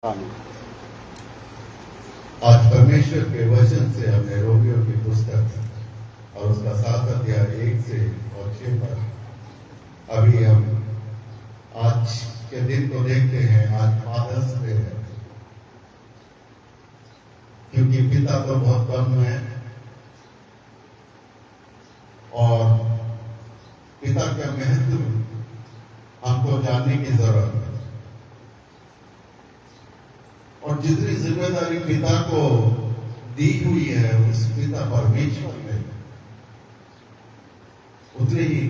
आज परमेश्वर के वचन से हमने रोमियो की पुस्तक और उसका 7 अध्याय 1 से और 6 पर अभी हम आज के दिन को देखते हैं। आज फादर्स डे है, क्योंकि पिता तो बहुत कम है और पिता का महत्व हमको जानने की जरूरत है। और जितनी जिम्मेदारी पिता को दी हुई है उस पिता परमेश्वर में, उतने ही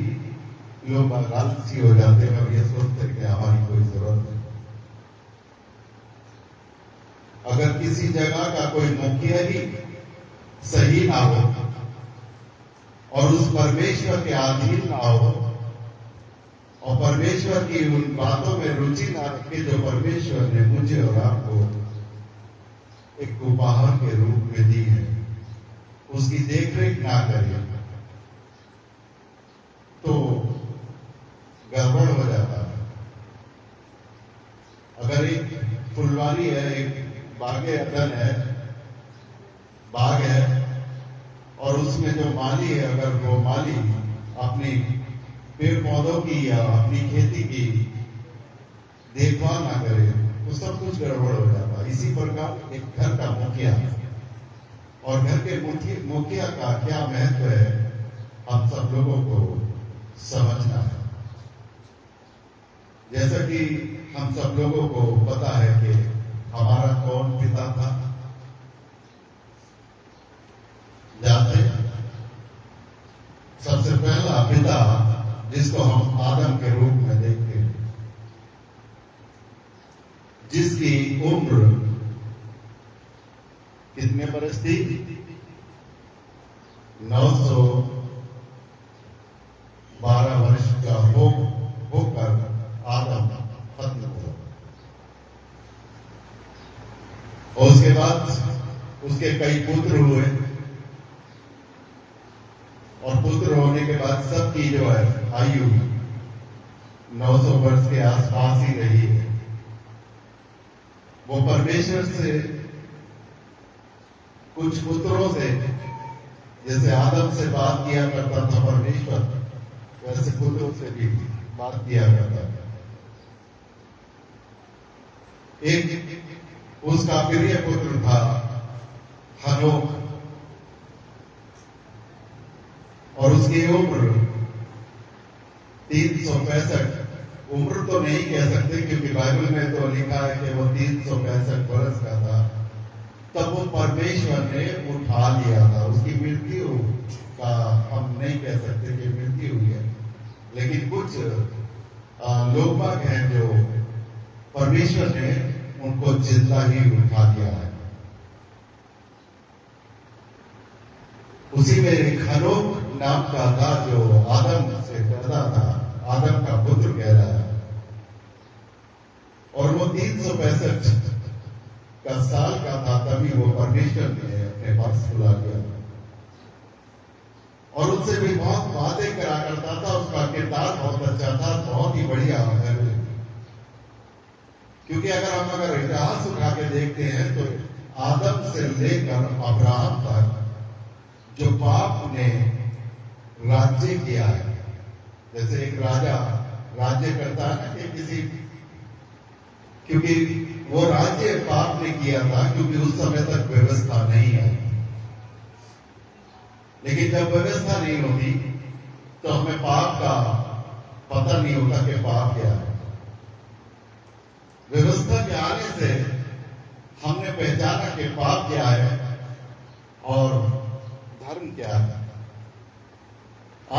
लोग आलसी हो जाते हैं और ये सोचते हैं कि हमारी कोई जरूरत नहीं। अगर किसी जगह का कोई मुखिया ही सही ना हो और उस परमेश्वर के अधीन ना हो और परमेश्वर की उन बातों में रुचि ना रखे जो परमेश्वर ने मुझे और आपको एक उपहार के रूप में दी है, उसकी देखरेख ना करें तो गड़बड़ हो जाता है। अगर एक फुलवारी है, एक बागे अदन है, बाग है और उसमें जो माली है, अगर वो माली अपनी पेड़ पौधों की या अपनी खेती की देखभाल ना करे तो सब कुछ गड़बड़ हो जाता है। इसी प्रकार एक घर का मुखिया और घर के मुखिया का क्या महत्व है हम सब लोगों को समझना है। जैसा कि हम सब लोगों को पता है कि हमारा कौन पिता था, जानते हैं? सबसे पहला पिता जिसको हम आदम के रूप में देखते हैं, जिसकी उम्र कितने बरस थी? 912 वर्ष का होकर आदम खत्म हुआ। और उसके बाद उसके कई पुत्र हुए और पुत्र होने के बाद सबकी जो है आयु 900 वर्ष के आसपास ही रही है। वो परमेश्वर से कुछ पुत्रों से, जैसे आदम से बात किया करता था परमेश्वर, वैसे पुत्रों से भी बात किया करता था। एक उसका प्रिय पुत्र था हनोक और उसकी उम्र 365। उम्र तो नहीं कह सकते क्योंकि बाइबल में तो लिखा है कि वो 365 वर्ष का था। तब वो परमेश्वर ने उठा लिया था। उसकी मृत्यु का हम नहीं कह सकते कि मृत्यु हुई है, लेकिन कुछ लोग हैं जो परमेश्वर ने उनको जिंदा ही उठा लिया है। उसी में एक हनोक नाम का था जो आदम से पैदा था, आदम का पुत्र कहलाया और वो 365 का साल का था। तभी वो परमेश्वर ने अपने पास बुला लिया और उससे भी बहुत बातें करा करता था। उसका किरदार बहुत अच्छा था, बहुत ही बढ़िया है। क्योंकि अगर इतिहास उठा के देखते हैं तो आदम से लेकर अब्राहम तक जो पाप ने राज्य किया है, जैसे एक राजा राज्य करता है ना कि किसी, क्योंकि वो राज्य पाप ने किया था क्योंकि उस समय तक व्यवस्था नहीं है। लेकिन जब व्यवस्था नहीं होती तो हमें पाप का पता नहीं होता कि पाप क्या है। व्यवस्था के आने से हमने पहचाना कि पाप क्या है और धर्म क्या है।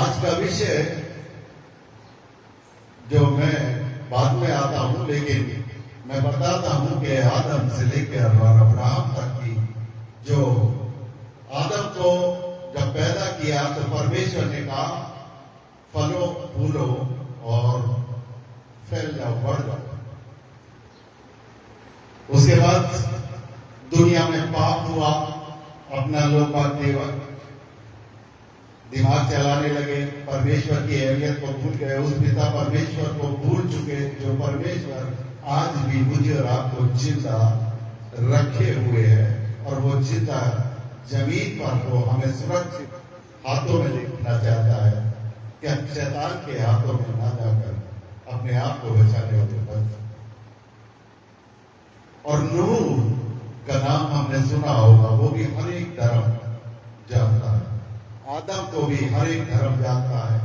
आज का विषय जो मैं बाद में आता हूं, लेकिन मैं बताता हूं कि आदम से लेकर अब्राहम तक की, जो आदम को जब पैदा किया तो परमेश्वर ने कहा फलो फूलो और फैल जाओ, बढ़ जाओ। उसके बाद दुनिया में पाप हुआ, अपना लोग दिमाग चलाने लगे, परमेश्वर की अहमियत को भूल गए, उस पिता परमेश्वर को भूल चुके जो परमेश्वर आज भी मुझे और आपको जिंदा रखे हुए है, और वो जिंदा जमीन पर वो हमें सुरक्षित हाथों में देखना चाहता है कि हम शैतान के हाथों में ना जाकर अपने आप को बचाने वाले बन। और नूह का नाम हमने सुना होगा, वो भी हर एक धर्म जानता है। आदम को भी हर एक धर्म जानता है,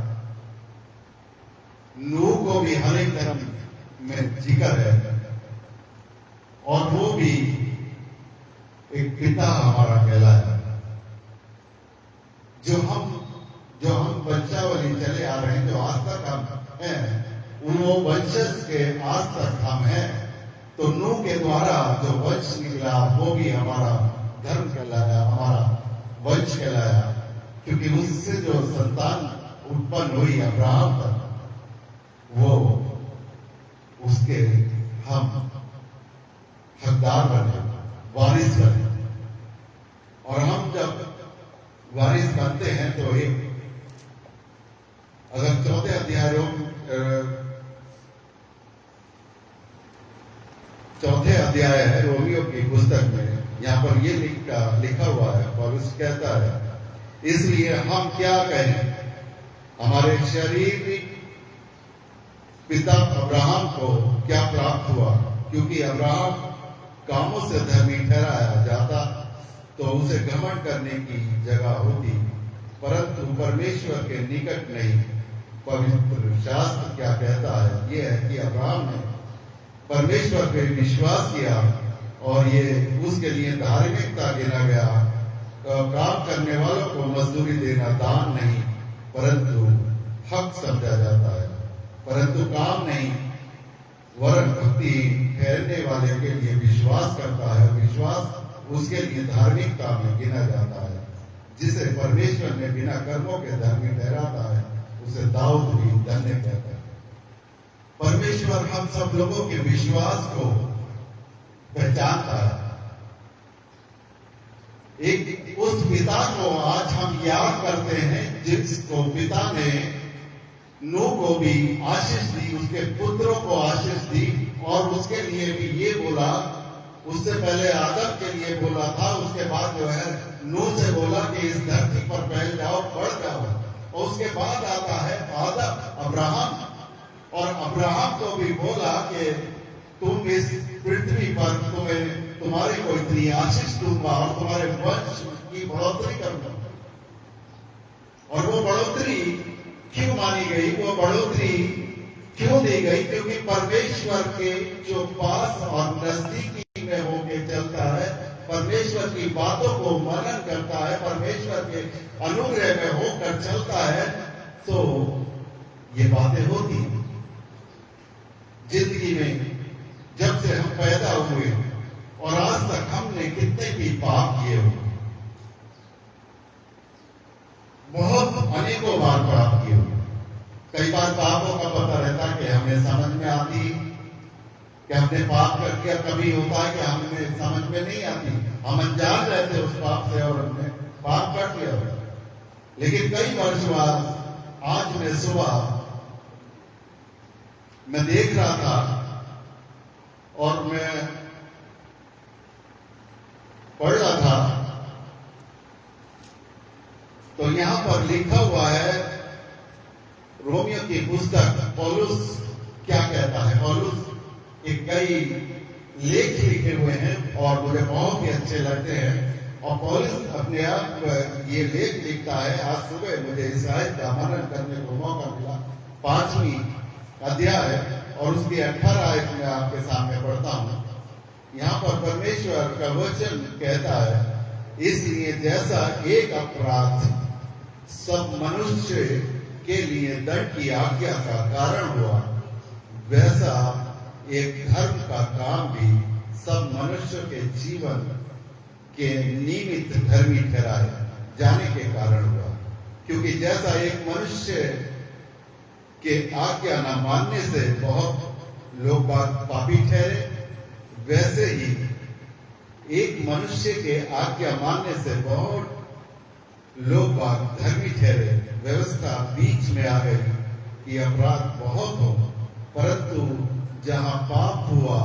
नूह को भी हर एक धर्म में जिक्र है, और वो भी एक पिता हमारा कहलाया। जो हम वंशावली चले आ रहे हैं, जो आज तक हम हैं, वो वंशज के आज तक हम हैं। तो नूह के द्वारा जो वंश निकला वो भी हमारा धर्म कहलाया, हमारा वंश कहलाया, क्योंकि उससे जो संतान उत्पन्न हुई अब्राहम तक, वो उसके हम हकदार बने, वारिस बने। और हम जब वारिस बनते हैं तो एक अगर चौथे अध्याय है रोमियो की पुस्तक में, यहाँ पर ये लिखा हुआ है, पौलुस कहता है, इसलिए हम क्या कहें, हमारे शारीरिक पिता अब्राहम को क्या प्राप्त हुआ, क्योंकि अब्राहम कामों से धर्मी ठहराया जाता तो उसे घमंड करने की जगह होती, परंतु परमेश्वर के निकट नहीं। पवित्र शास्त्र क्या कहता है, यह है कि अब्राहम ने परमेश्वर पे विश्वास किया और ये उसके लिए धार्मिकता गिना गया। काम करने वालों को मजदूरी देना दान नहीं परंतु हक समझा जाता है, परंतु काम नहीं वरन भक्ति ठहरने वाले के लिए विश्वास करता है। विश्वास उसके लिए धार्मिकता में गिना जाता है। जिसे परमेश्वर ने बिना कर्मों के धर्मी ठहराता है, उसे दाऊद भी धन्य कहता है। परमेश्वर हम सब लोगों के विश्वास को पहचानता है। एक उस पिता को आज हम याद करते हैं जिसको पिता ने नूह को भी आशीष दी, उसके पुत्रों को आशीष दी, और उसके लिए भी ये बोला, उससे पहले आदम के लिए बोला था, उसके बाद जो है नूह से बोला कि इस धरती पर फैल जाओ, बढ़ जाओ, और उसके बाद आता है आदम अब्राहम, और अब्राहम को भी बोला कि तुम इस पृथ्वी पर तुम्हारे को इतनी आशीष दूंगा और तुम्हारे वंश की बढ़ोतरी करूंगा। और वो बढ़ोतरी क्यों मानी गई, वो बढ़ोतरी क्यों दी गई, क्योंकि परमेश्वर के जो पास और नजदीकी में होके चलता है, परमेश्वर की बातों को मनन करता है, परमेश्वर के अनुग्रह में होकर चलता है, तो ये बातें होती हैं जिंदगी में। जब से हम पैदा हुए और आज तक हमने कितने भी पाप किए हो, बहुत अनेकों बार पाप किए हो। कई बार पापों का पता रहता कि हमें समझ में आती कि हमने पाप कर दिया, कभी होता है कि हमें समझ में नहीं आती, हम अनजान रहते उस पाप से और हमने पाप कर दिया। लेकिन कई वर्ष बाद आज मैं सुबह मैं देख रहा था और मैं पढ़ रहा था, तो यहां पर लिखा हुआ है रोमियो की पुस्तक, पौलुस क्या कहता है। पौलुस के कई लेख लिखे हुए हैं और मुझे बहुत ही अच्छे लगते हैं, और पौलुस अपने आप ये लेख लिखता है। आज सुबह मुझे इस आयत का मनन करने को मौका मिला, 5वीं अध्याय और उसकी 18 आयत में आपके सामने पढ़ता हूं। यहाँ पर परमेश्वर का वचन कहता है, इसलिए जैसा एक अपराध सब मनुष्य के लिए दंड की आज्ञा का कारण हुआ, वैसा एक धर्म का काम भी सब मनुष्य के जीवन के निमित्त धर्मी ठहराए जाने के कारण हुआ। क्योंकि जैसा एक मनुष्य के आज्ञा न मानने से बहुत लोग पापी ठहरे, वैसे ही एक मनुष्य के आज्ञा मानने से बहुत लोग धर्मी ठहरे। व्यवस्था बीच में आ गई कि अपराध बहुत हो, परंतु जहां पाप हुआ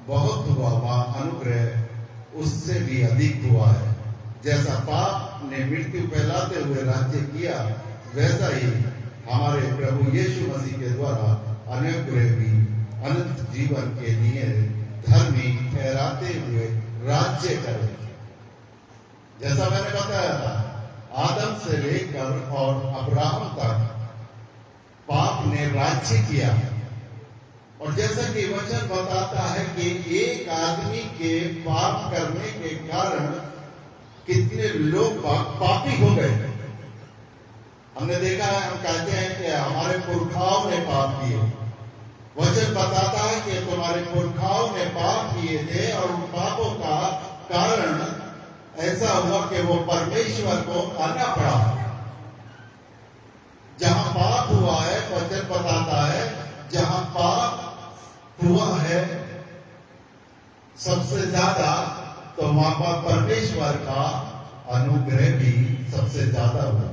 बहुत हुआ, वहां अनुग्रह उससे भी अधिक हुआ है। जैसा पाप ने मृत्यु फैलाते हुए राज्य किया, वैसा ही हमारे प्रभु यीशु मसीह के द्वारा अनुग्रह भी अनंत जीवन के लिए धर्मी ठहराते हुए राज्य करे। जैसा मैंने बताया था, आदम से लेकर और अब्राहम तक पाप ने राज्य किया, और जैसा कि वचन बताता है कि एक आदमी के पाप करने के कारण कितने लोग पापी हो गए। हमने देखा है, हम कहते हैं कि हमारे पुरखाओं ने पाप किए। वचन बताता है कि तुम्हारे पुरखाओं ने पाप किए थे और उन पापों का कारण ऐसा हुआ कि वो परमेश्वर को आना पड़ा। जहां पाप हुआ है, वचन बताता है, जहां पाप हुआ है सबसे ज्यादा, तो वहां पर परमेश्वर का अनुग्रह भी सबसे ज्यादा हुआ।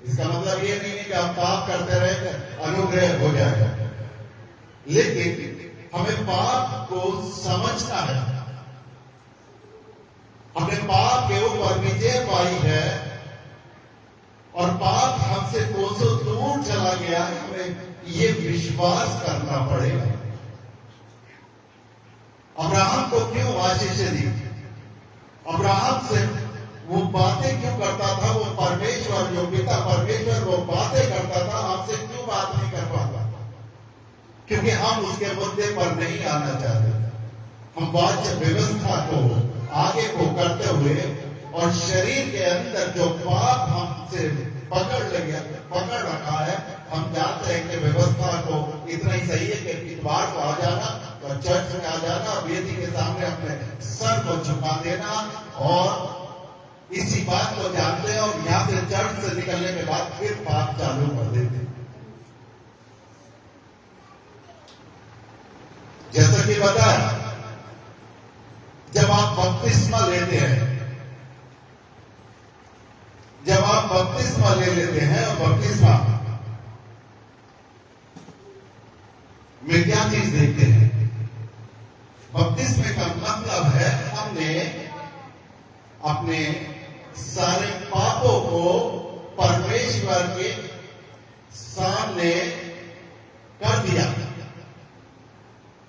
इसका मतलब ये नहीं है कि आप पाप करते रहे तो अनुग्रह हो जाएगा, लेकिन हमें पाप को समझना है। हमने पाप के ऊपर विजय पाई है और पाप हमसे कोसों दूर चला गया है। हमें ये विश्वास करना पड़ेगा। अब्राहम को क्यों आशीष दी? अब्राहम से वो बातें क्यों करता था? वो परमेश्वर, जो पिता परमेश्वर वो बातें करता था, हमसे क्यों बात नहीं कर पाता? क्योंकि हम उसके मुद्दे पर नहीं आना चाहते। हम वाच्य व्यवस्था को आगे को करते हुए और शरीर के अंदर जो पाप हमसे पकड़ रखा है, हम जानते हैं कि व्यवस्था को इतना ही सही है कि इतवार को आ जाना और चर्च में आ जाना, वेदी के सामने अपने सर को झुका देना, और इसी बात को जानते हैं, और यहां से चर्च से निकलने के बाद फिर पाप चालू कर देते हैं। जैसा कि बताया, जब आप बपतिस्मा लेते हैं, जब आप बपतिस्मा ले लेते हैं, और बपतिस्मा में क्या चीज देखते हैं? बपतिस्मे का मतलब है हमने अपने सारे पापों को परमेश्वर के सामने कर दिया।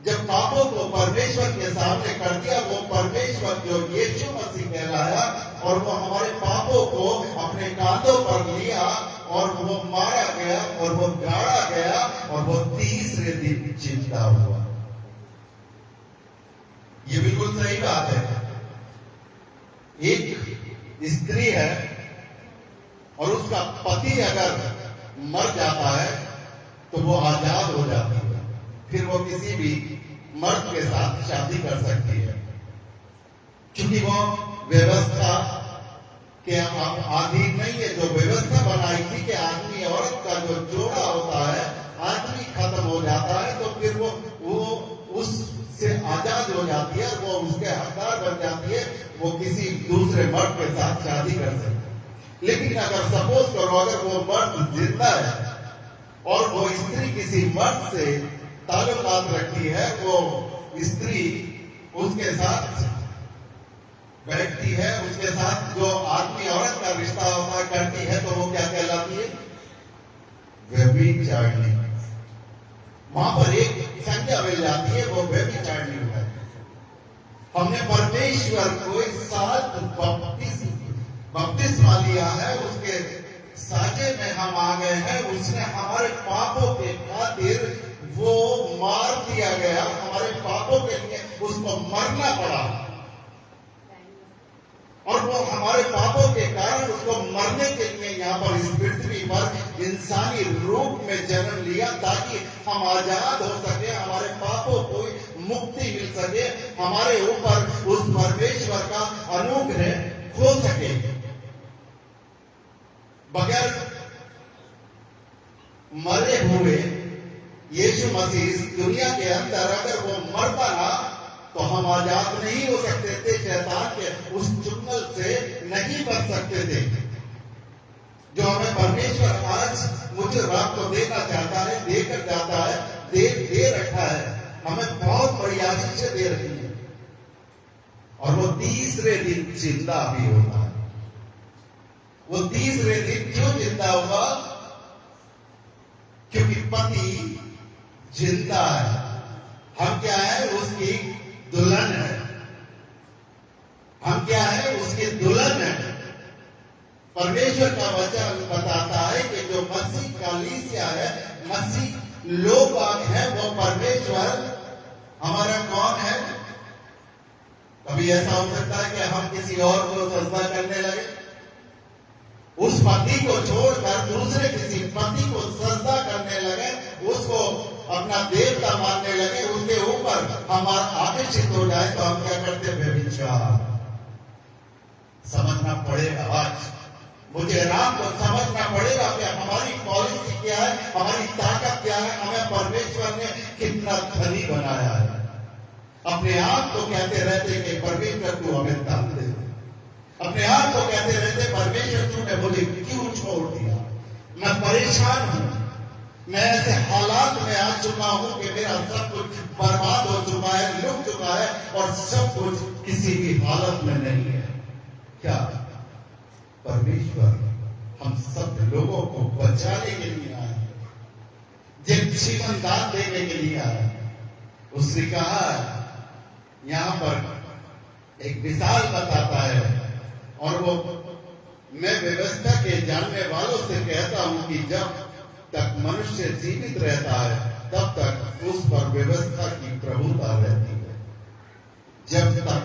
जब पापों को परमेश्वर के सामने कर दिया, वो परमेश्वर जो यीशु मसीह कहलाया, और वो हमारे पापों को अपने कांधों पर लिया, और वो मारा गया, और वो गाड़ा गया, और वो तीसरे दिन जिंदा हुआ। ये बिल्कुल सही बात है। एक स्त्री है और उसका पति अगर मर जाता है तो वो आजाद हो जाती है, फिर वो किसी भी मर्द के साथ शादी कर सकती है, क्योंकि वो व्यवस्था के अधीन नहीं है। जो व्यवस्था बनाई थी कि आदमी औरत का जो जोड़ा होता है, आदमी खत्म हो जाता है, तो फिर वो उससे आजाद हो जाती है, वो उसके हकदार बन जाती है, वो किसी दूसरे मर्द के साथ शादी कर सकती है। लेकिन अगर सपोज करो, अगर वो मर्द जिंदा है और वो स्त्री किसी मर्द से ताल्लुकात रखती है, वो स्त्री उसके साथ बैठती है, उसके साथ जो आदमी औरत का रिश्ता होता है करती है, तो वो क्या कहलाती है? व्यभिचारिणी। वहां पर एक संज्ञा मिल जाती है, वो व्यभिचारिणी है। हमने परमेश्वर को इस साथ बपतिस्मा लिया है, उसके साजे में हम आ गए हैं। उसने हमारे पापों के खातिर वो मार दिया गया, हमारे पापों के लिए उसको मरना पड़ा, और वो हमारे पापों के कारण उसको मरने के लिए यहाँ पर इस पृथ्वी पर इंसानी रूप में जन्म लिया, ताकि हम आजाद हो सके, हमारे पापों को मुक्ति मिल सके, हमारे ऊपर उस परमेश्वर का अनुग्रह हो सके। बगैर मरे हुए यीशु मसीह इस दुनिया के अंदर अगर वो मरता ना, तो हम आजाद नहीं हो सकते थे, शैतान के उस चुंगल से नहीं बच सकते थे, जो हमें परमेश्वर आज मुझे रात को देना चाहता है, देकर जाता है। दे रखा है, हमें बहुत बड़ी आशीष दे रखी है। और वो तीसरे दिन जिंदा भी होता है। वो तीसरे दिन क्यों जिंदा हुआ? क्योंकि पति जिंदा है। हम क्या है? उसकी दुल्हन है। हम क्या है? उसकी दुल्हन है। परमेश्वर का वचन बताता है कि जो मसीह कलीसिया है, मसीह लोग है, वो परमेश्वर हमारा कौन है? कभी ऐसा हो सकता है कि हम किसी और को सजदा करने लगे, उस पति को छोड़कर दूसरे किसी पति को सजदा करने लगे, उसको अपना देवता मानने लगे, उसके ऊपर हमारा आकर्षित हो जाए, तो हम क्या करते हैं? व्यभिचार। समझना पड़ेगा। आज मुझे राम को समझना पड़ेगा कि हमारी पॉलिसी क्या है, हमारी ताकत क्या है, हमें परमेश्वर ने कितना धनी बनाया है। अपने आप को कहते रहते कि परमेश्वर तू हमें धन दे, अपने आप को कहते रहते परमेश्वर तूने मुझे क्यों छोड़ दिया, मैं परेशान हूं, मैं ऐसे हालात में आ चुका हूं कि मेरा सब कुछ बर्बाद हो चुका है, लुट चुका है, और सब कुछ किसी भी हालत में नहीं है। क्या परमेश्वर हम सब लोगों को बचाने के लिए आए, जीवन दान देने के लिए आए। उसने कहा, यहां पर एक मिसाल बताता है, और वो मैं व्यवस्था के जानने वालों से कहता हूं कि जब तक मनुष्य जीवित रहता है, तब तक उस पर व्यवस्था की प्रभुता रहती है। जब तक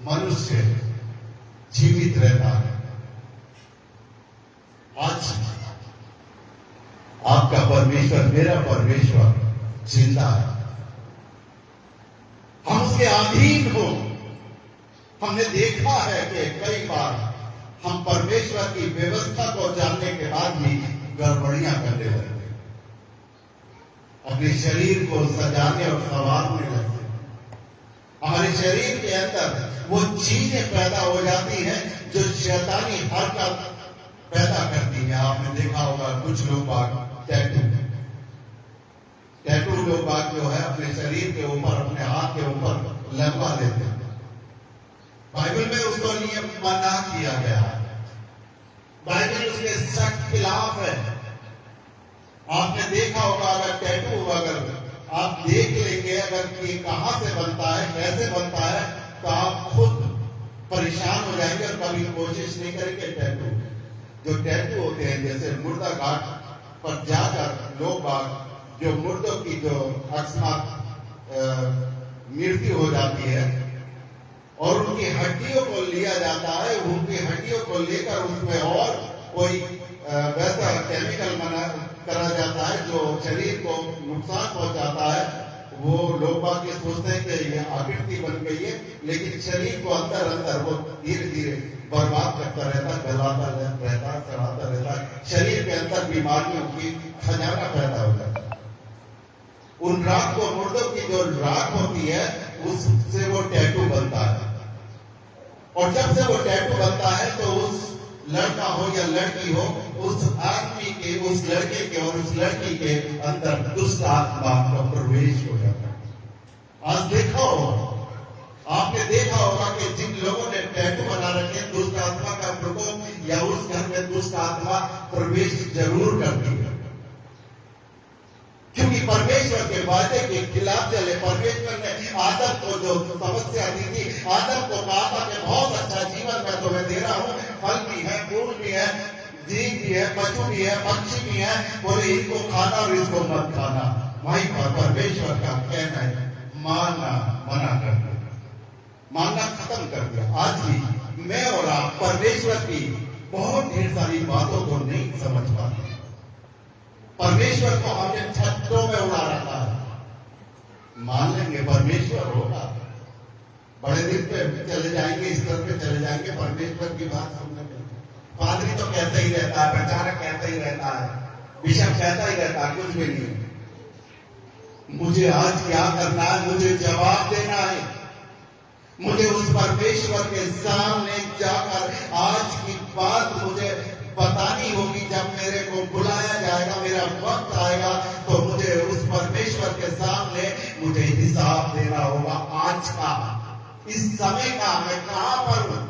मनुष्य जीवित रहता है। आज आपका परमेश्वर, मेरा परमेश्वर जिंदा है। हम उसके अधीन हो। हमने देखा है कि कई बार हम परमेश्वर की व्यवस्था को जानने के बाद भी गड़बड़ियां करने लगते, अपने शरीर को सजाने और संवारने लगते। हमारे शरीर के अंदर वो चीजें पैदा हो जाती हैं जो शैतानी हरकत पैदा करती है। आपने देखा होगा कुछ लोग टैटू लोग जो है अपने शरीर के ऊपर, अपने हाथ के ऊपर लगवा लेते हैं। बाइबल में उसको नियम मना किया गया है। बाइबल उसके सख्त खिलाफ है। आपने देखा होगा, अगर टैटू अगर आप देख लेंगे, अगर ये कहां से बनता है, कैसे बनता है, तो आप खुद परेशान हो जाएंगे और कभी कोशिश नहीं करेंगे। जो टैटू होते हैं, जैसे मुर्दा घाट पर जाकर लोग जो मुर्दों की जो अकस्मात मृत्यु हो जाती है और उनकी हड्डियों को लिया जाता है, उनकी हड्डियों को लेकर उसमें और कोई वैसा केमिकल करा जाता है जो शरीर को नुकसान पहुंचाता है। वो लोग बाकी सोचते हैं कि ये आकृति बन गई है, लेकिन शरीर को अंदर अंदर वो धीरे धीरे बर्बाद करता रहता, गलाता रहता, सड़ाता रहता, शरीर के अंदर बीमारियों की खजाना पैदा हो जाता है। उन राख को, मुर्दों की जो राख होती है, उससे वो टैटू बनता है। और जब से वो टैटू बनता है तो उस लड़का हो या लड़की हो, उस आदमी के, उस लड़के के और उस लड़की के अंदर दुष्ट आत्मा का प्रवेश हो जाता है। आज देखा होगा, आपने देखा होगा कि जिन लोगों ने टैटू बना रखे हैं, दुष्ट आत्मा का प्रकोप या उस घर में दुष्ट आत्मा प्रवेश जरूर करती है, क्योंकि परमेश्वर के वादे के खिलाफ चले। परमेश्वर ने आदम को जो समस्या दी थी, आदम को कहा था कि बहुत अच्छा जीवन मैं तुम्हें दे रहा हूं, फल भी है, फूल भी है, जीव भी है, पशु भी है, पक्षी भी है, बोले इनको खाना और इसको मत खाना। वहीं पर परमेश्वर का कहना है मानना मना कर दिया, मानना खत्म कर दिया। आज भी मैं और आप परमेश्वर की बहुत ढेर सारी बातों को नहीं समझ पाते। परमेश्वर को हमने छत्तों में उड़ा रखा है। मान लेंगे परमेश्वर होगा, बड़े दिन पे चले जाएंगे, स्तर पे चले जाएंगे, परमेश्वर की बात सुनने के। पादरी तो कहता ही रहता है, प्रचारक कहता ही रहता है, बिशप कहता ही रहता है, कुछ भी नहीं। मुझे आज क्या करना है? मुझे जवाब देना है। मुझे उस परमेश्वर के सामने जाकर आज की बात मुझे बतानी होगी। जब मेरे को बुलाया जाएगा, मेरा वक्त आएगा, तो मुझे उस परमेश्वर परमेश्वर के सामने मुझे हिसाब देना होगा। आज का, इस समय का मैं कहां पर हूं,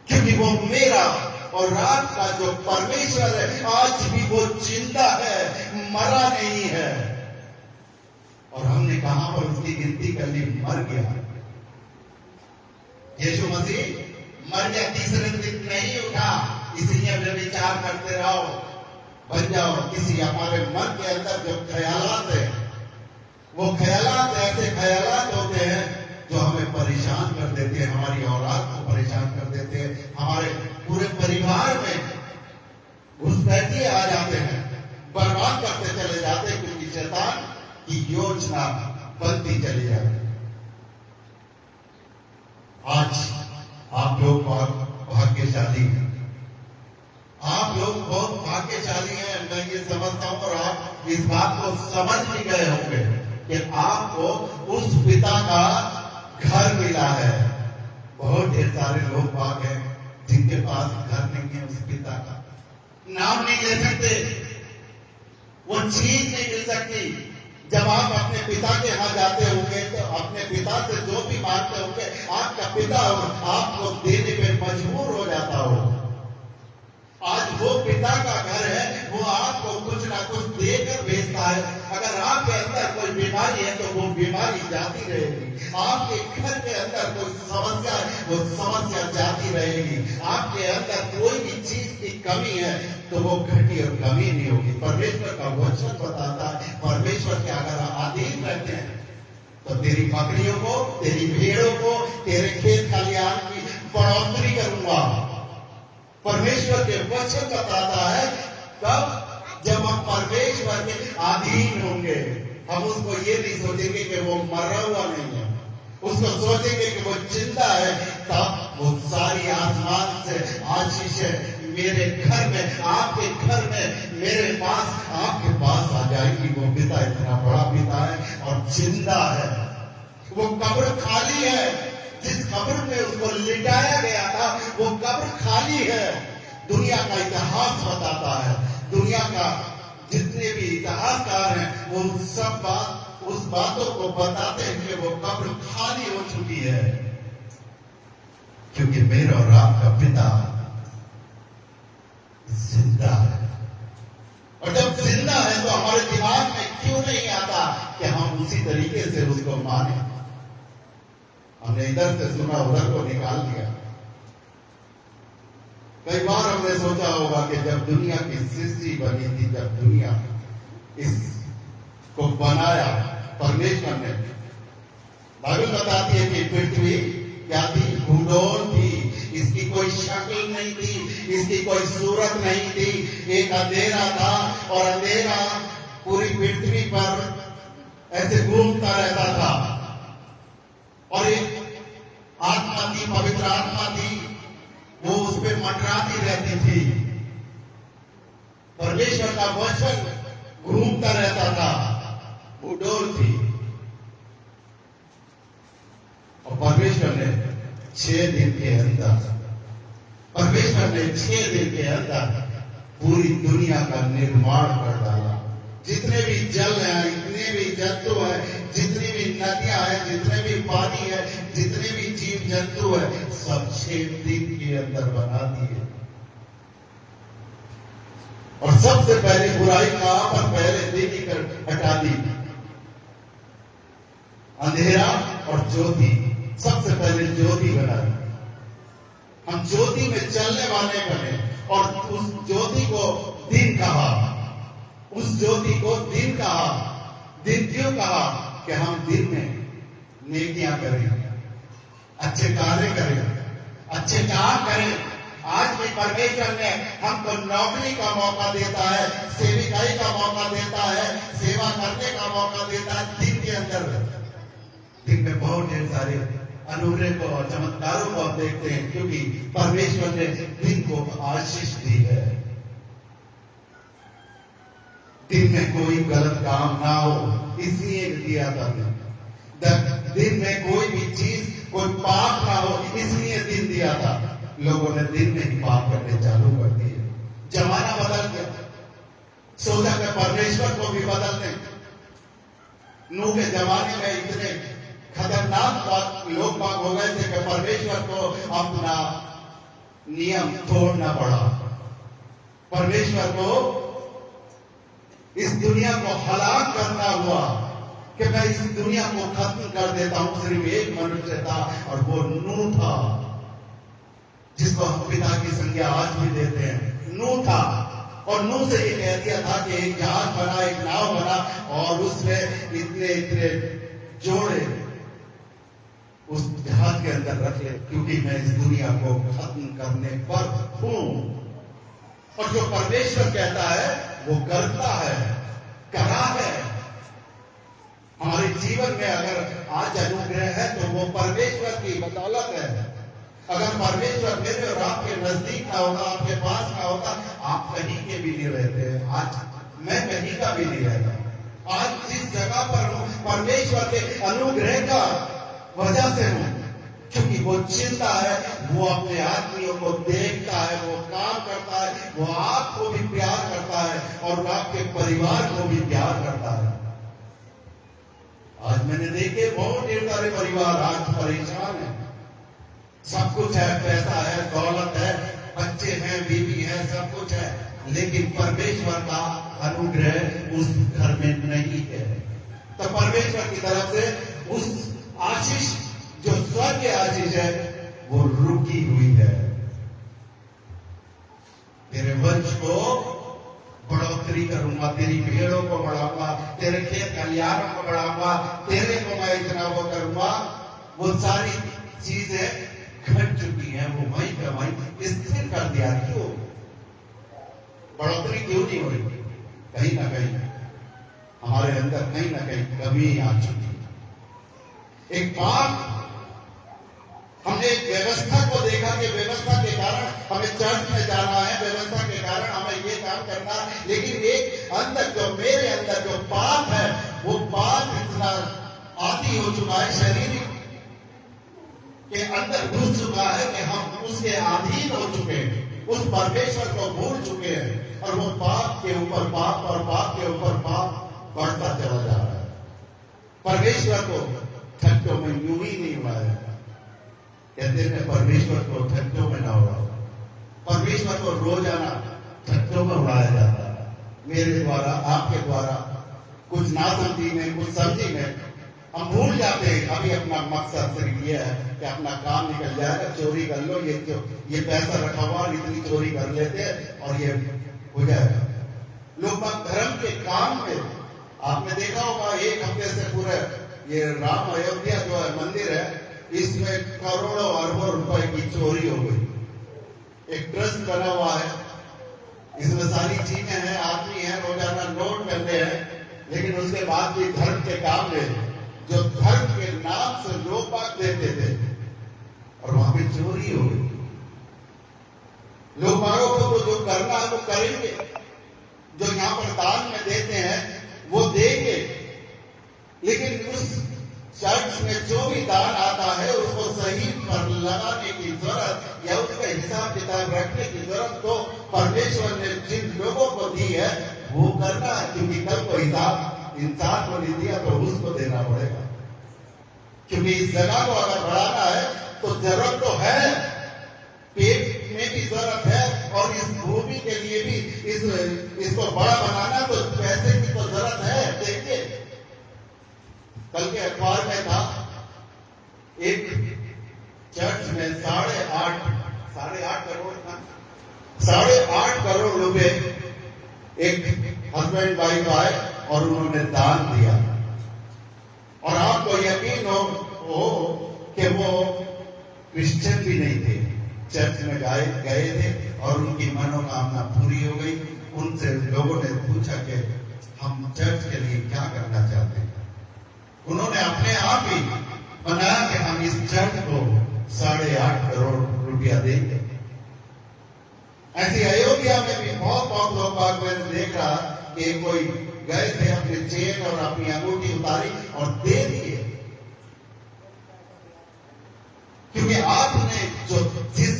क्योंकि वो मेरा और रात का जो परमेश्वर है आज भी वो जिंदा है, मरा नहीं है। और हमने कहां पर उसकी गिनती कर ली, मर गया। यीशु मसीह मर गया, तीसरे दिन नहीं उठा। इसलिए वे विचार करते रहो, बन जाओ किसी हमारे मन के अंदर जो ख्यालात है, वो ख्यालात ऐसे ख्यालात होते हैं जो हमें परेशान कर देते हैं, हमारी औलाद को परेशान कर देते हैं, हमारे पूरे परिवार में घुसपैठिए आ जाते हैं, बर्बाद करते चले जाते हैं, क्योंकि शैतान की योजना बनती चली जाती है। आज आप लोग बहुत भाग्यशाली हैं, आप लोग बहुत भाग्यशाली हैं। मैं ये समझता हूं और आप इस बात को समझ भी गए होंगे कि आपको उस पिता का घर मिला है। बहुत ढेर सारे लोग बाग हैं जिनके पास घर नहीं है, उस पिता का नाम नहीं ले सकते, वो चीज नहीं मिल सकती। जब आप अपने पिता के यहाँ जाते होंगे तो अपने पिता से जो भी मांगते होंगे, आपका पिता आपको देने पे मजबूर हो जाता हो। आज वो पिता का घर है, वो आपको कुछ ना कुछ देकर भेजता है। अगर आपके अंदर कोई बीमारी है तो वो बीमारी जाती रहेगी, आपके घर के अंदर कोई समस्या है वो समस्या जाती रहेगी, आपके अंदर कोई भी चीज की कमी है तो वो घटी और कमी नहीं होगी। परमेश्वर का वचन बताता है, परमेश्वर के अगर अधीन रहते हैं तो तेरी बकरियों को, तेरी भेड़ों को, तेरे खेत खलिहान की बढ़ोतरी करूंगा। परमेश्वर के वचन बताता है कब, जब हम परमेश्वर के अधीन होंगे। हम उसको ये नहीं सोचेंगे कि वो मरा हुआ नहीं है, उसको सोचेंगे कि वो जिंदा है, तब वो सारी आसमान से आशीष है मेरे घर में, आपके घर में, मेरे पास, आपके पास आ जाएगी। वो पिता इतना बड़ा पिता है और जिंदा है। वो कब्र खाली है, जिस कब्र में उसको लिटाया गया था वो कब्र खाली है। दुनिया का इतिहास बताता है, दुनिया का जितने भी इतिहासकार हैं वो सब उस बातों को बताते हैं कि वो कब्र खाली हो चुकी है, क्योंकि मेरा और आपका पिता जिंदा है। और जब जिंदा है तो हमारे दिमाग में क्यों नहीं आता कि हम उसी तरीके से उसको माने। हमने इधर से सुना उधर को निकाल दिया। कई बार हमने सोचा होगा कि जब दुनिया की सृष्टि बनी थी, जब दुनिया इसको बनाया परमेश्वर ने, बाइबल बताती है कि पृथ्वी क्या थी, भूडोल थी, इसकी कोई शक्ल नहीं थी, इसकी कोई सूरत नहीं थी, एक अंधेरा था और अंधेरा पूरी पृथ्वी पर ऐसे घूमता रहता था। और एक आत्मा थी, पवित्र आत्मा थी, वो उस पर मंडराती रहती थी। परमेश्वर का वचन घूमता रहता था, वो डोर थी। और परमेश्वर ने 6 दिन के अंदर, परमेश्वर ने 6 दिन के अंदर पूरी दुनिया का निर्माण कर डाला। जितने भी जल हैं, जितने भी जंतु हैं, जितनी भी नदियां हैं, जितने भी पानी है, जितने भी जीव जंतु है, सब 6 दिन के अंदर बना दिए। और सबसे पहले बुराई कहां पर, पहले दिन ही हटा दी। अंधेरा और ज्योति, सबसे पहले ज्योति बनाई। हम ज्योति में चलने वाले बने और उस ज्योति को दिन कहा, उस ज्योति को दिन कहा। दिन क्यों कहा? कि हम दिन में नेकियां करें, अच्छे कार्य करें, अच्छे काम करें। आज भी परमेश्वर ने हमको नौकरी का मौका देता है, सेविकाई का मौका देता है, सेवा करने का मौका देता है दिन के अंदर। दिन में बहुत ढेर सारे अनूठे को और चमत्कारों को आप देखते हैं, क्योंकि परमेश्वर ने दिन को आशीष दी है। दिन में कोई गलत काम ना हो इसलिए दिया था। दिन में कोई भी चीज, कोई पाप ना हो इसलिए दिन दिया था। लोगों ने दिन में ही पाप करने चालू कर दिए, जमाना बदल गया, सोचा कि परमेश्वर को भी बदल दें। नूह के जमाने में इतने खतरनाक लोग बाग हो गए थे कि परमेश्वर को अपना नियम तोड़ना पड़ा। परमेश्वर को इस दुनिया को हलाक करना हुआ कि मैं इस दुनिया को खत्म कर देता हूं। सिर्फ एक मनुष्य था और वो नूह था, जिसको हम पिता की संज्ञा आज भी देते हैं। नूह था और नूह से ये कह दिया था कि एक जहाज बना, एक नाव बना और उसमें इतने इतने जोड़े उस जहाज के अंदर रख ले, क्योंकि मैं इस दुनिया को खत्म करने पर हूं। और जो परमेश्वर कहता है वो करता है, करा है। हमारे जीवन में अगर आज अनुग्रह है तो वो परमेश्वर की बदौलत है। अगर परमेश्वर मेरे और आपके नजदीक ना होगा, आपके पास ना होगा, आप कहीं के भी नहीं रहते। आज मैं कहीं का भी नहीं रहता। आज जिस जगह पर हूं परमेश्वर के अनुग्रह का वजह से हूं, क्योंकि वो चिंता है, वो अपने आदमियों को देखता है, वो काम करता है, वो आपको भी प्यार करता है और वो आपके परिवार को भी प्यार करता है। आज मैंने देखे बहुत ढेर सारे परिवार आज परेशान हैं। सब कुछ है, पैसा है, दौलत है, बच्चे हैं, बीवी है, सब कुछ है, लेकिन परमेश्वर का अनुग्रह उस घर में नहीं है। तो परमेश्वर की तरफ से उस आशीष जो स्वर्ग की आशीष है वो रुकी हुई है। तेरे वंश को बढ़ोतरी करूंगा, तेरी भेड़ों को बढ़ाऊंगा, तेरे खेत खलिहानों को बढ़ाऊंगा, तेरे को मैं इतना वो करूंगा। वो सारी चीजें घट चुकी हैं, वो वहीं का वहीं स्थिर कर दिया। क्यों बढ़ोतरी क्यों नहीं हो रही? कहीं ना कहीं हमारे अंदर कहीं ना कहीं कमी आ चुकी है। एक बात हमने एक व्यवस्था को देखा कि व्यवस्था के कारण हमें चर्च में जाना है, व्यवस्था के कारण हमें ये काम करना है, लेकिन एक अंदर जो मेरे अंदर जो पाप है वो पाप इतना आदी हो चुका है, शरीर के अंदर घुस चुका है कि हम उसके अधीन हो चुके हैं, उस परमेश्वर को भूल चुके हैं और वो पाप के ऊपर पाप और पाप के ऊपर पाप बढ़ता चला जा रहा है। परमेश्वर को ठट्टों में यूं ही नहीं उड़ाया। कहते हैं परमेश्वर को ठट्टों में ना उड़ाओ। परमेश्वर को रोजाना ठट्टों में उड़ाया जाता है। मेरे द्वारा, आपके द्वारा, कुछ नासमझी में, कुछ समझी में हम भूल जाते हैं। अभी अपना मकसद सिर्फ ये है कि अपना काम निकल जाएगा, चोरी कर लो, ये पैसा रखा हुआ और इतनी चोरी कर लेते हैं और ये हो जाएगा। लोग धर्म के काम में आपने देखा होगा, एक हफ्ते से पूरे ये राम अयोध्या जो है मंदिर है, इसमें करोड़ों अरबों रुपए की चोरी हो गई। एक ट्रस्ट बना हुआ है, इसमें सारी चीजें हैं, आदमी है, रोजाना नोट करते हैं, लेकिन उसके बाद भी धर्म के काम में जो धर्म के नाम से लोग बात देते थे और वहां पे चोरी हो गई। लोग बागों को तो जो करना है वो करेंगे, जो यहां पर दान में देते हैं वो देंगे, लेकिन उस चर्च में जो भी दान आता है उसको सही पर लगाने की जरूरत या उसका हिसाब किताब रखने की जरूरत तो परमेश्वर ने जिन लोगों को दी है वो करना है, क्योंकि कल को हिसाब इंसान को नहीं दिया तो उसको देना पड़ेगा। क्योंकि इस जगह को अगर बढ़ाना है तो जरूरत तो है, पेट में भी जरूरत है और इस भूमि के लिए भी इसको बड़ा बनाना तो पैसे की तो जरूरत है। देखिए कल के अखबार में था, एक चर्च में 8.5 करोड़ रुपए एक हस्बैंड वाइफ आए और उन्होंने दान दिया। और आपको यकीन हो कि वो क्रिश्चियन भी नहीं थे, चर्च में गए थे और उनकी मनोकामना पूरी हो गई। उनसे लोगों ने पूछा कि हम चर्च के लिए क्या करना चाहते हैं। उन्होंने अपने आप ही बनाया कि हम इस चर्च को 8.5 करोड़ रुपया देंगे। ऐसी अयोध्या में भी बहुत लोग मैंने देख रहा कि कोई गए थे, अपने चेन और अपनी अंगूठी उतारी और दे दिए, क्योंकि आपने जो जिस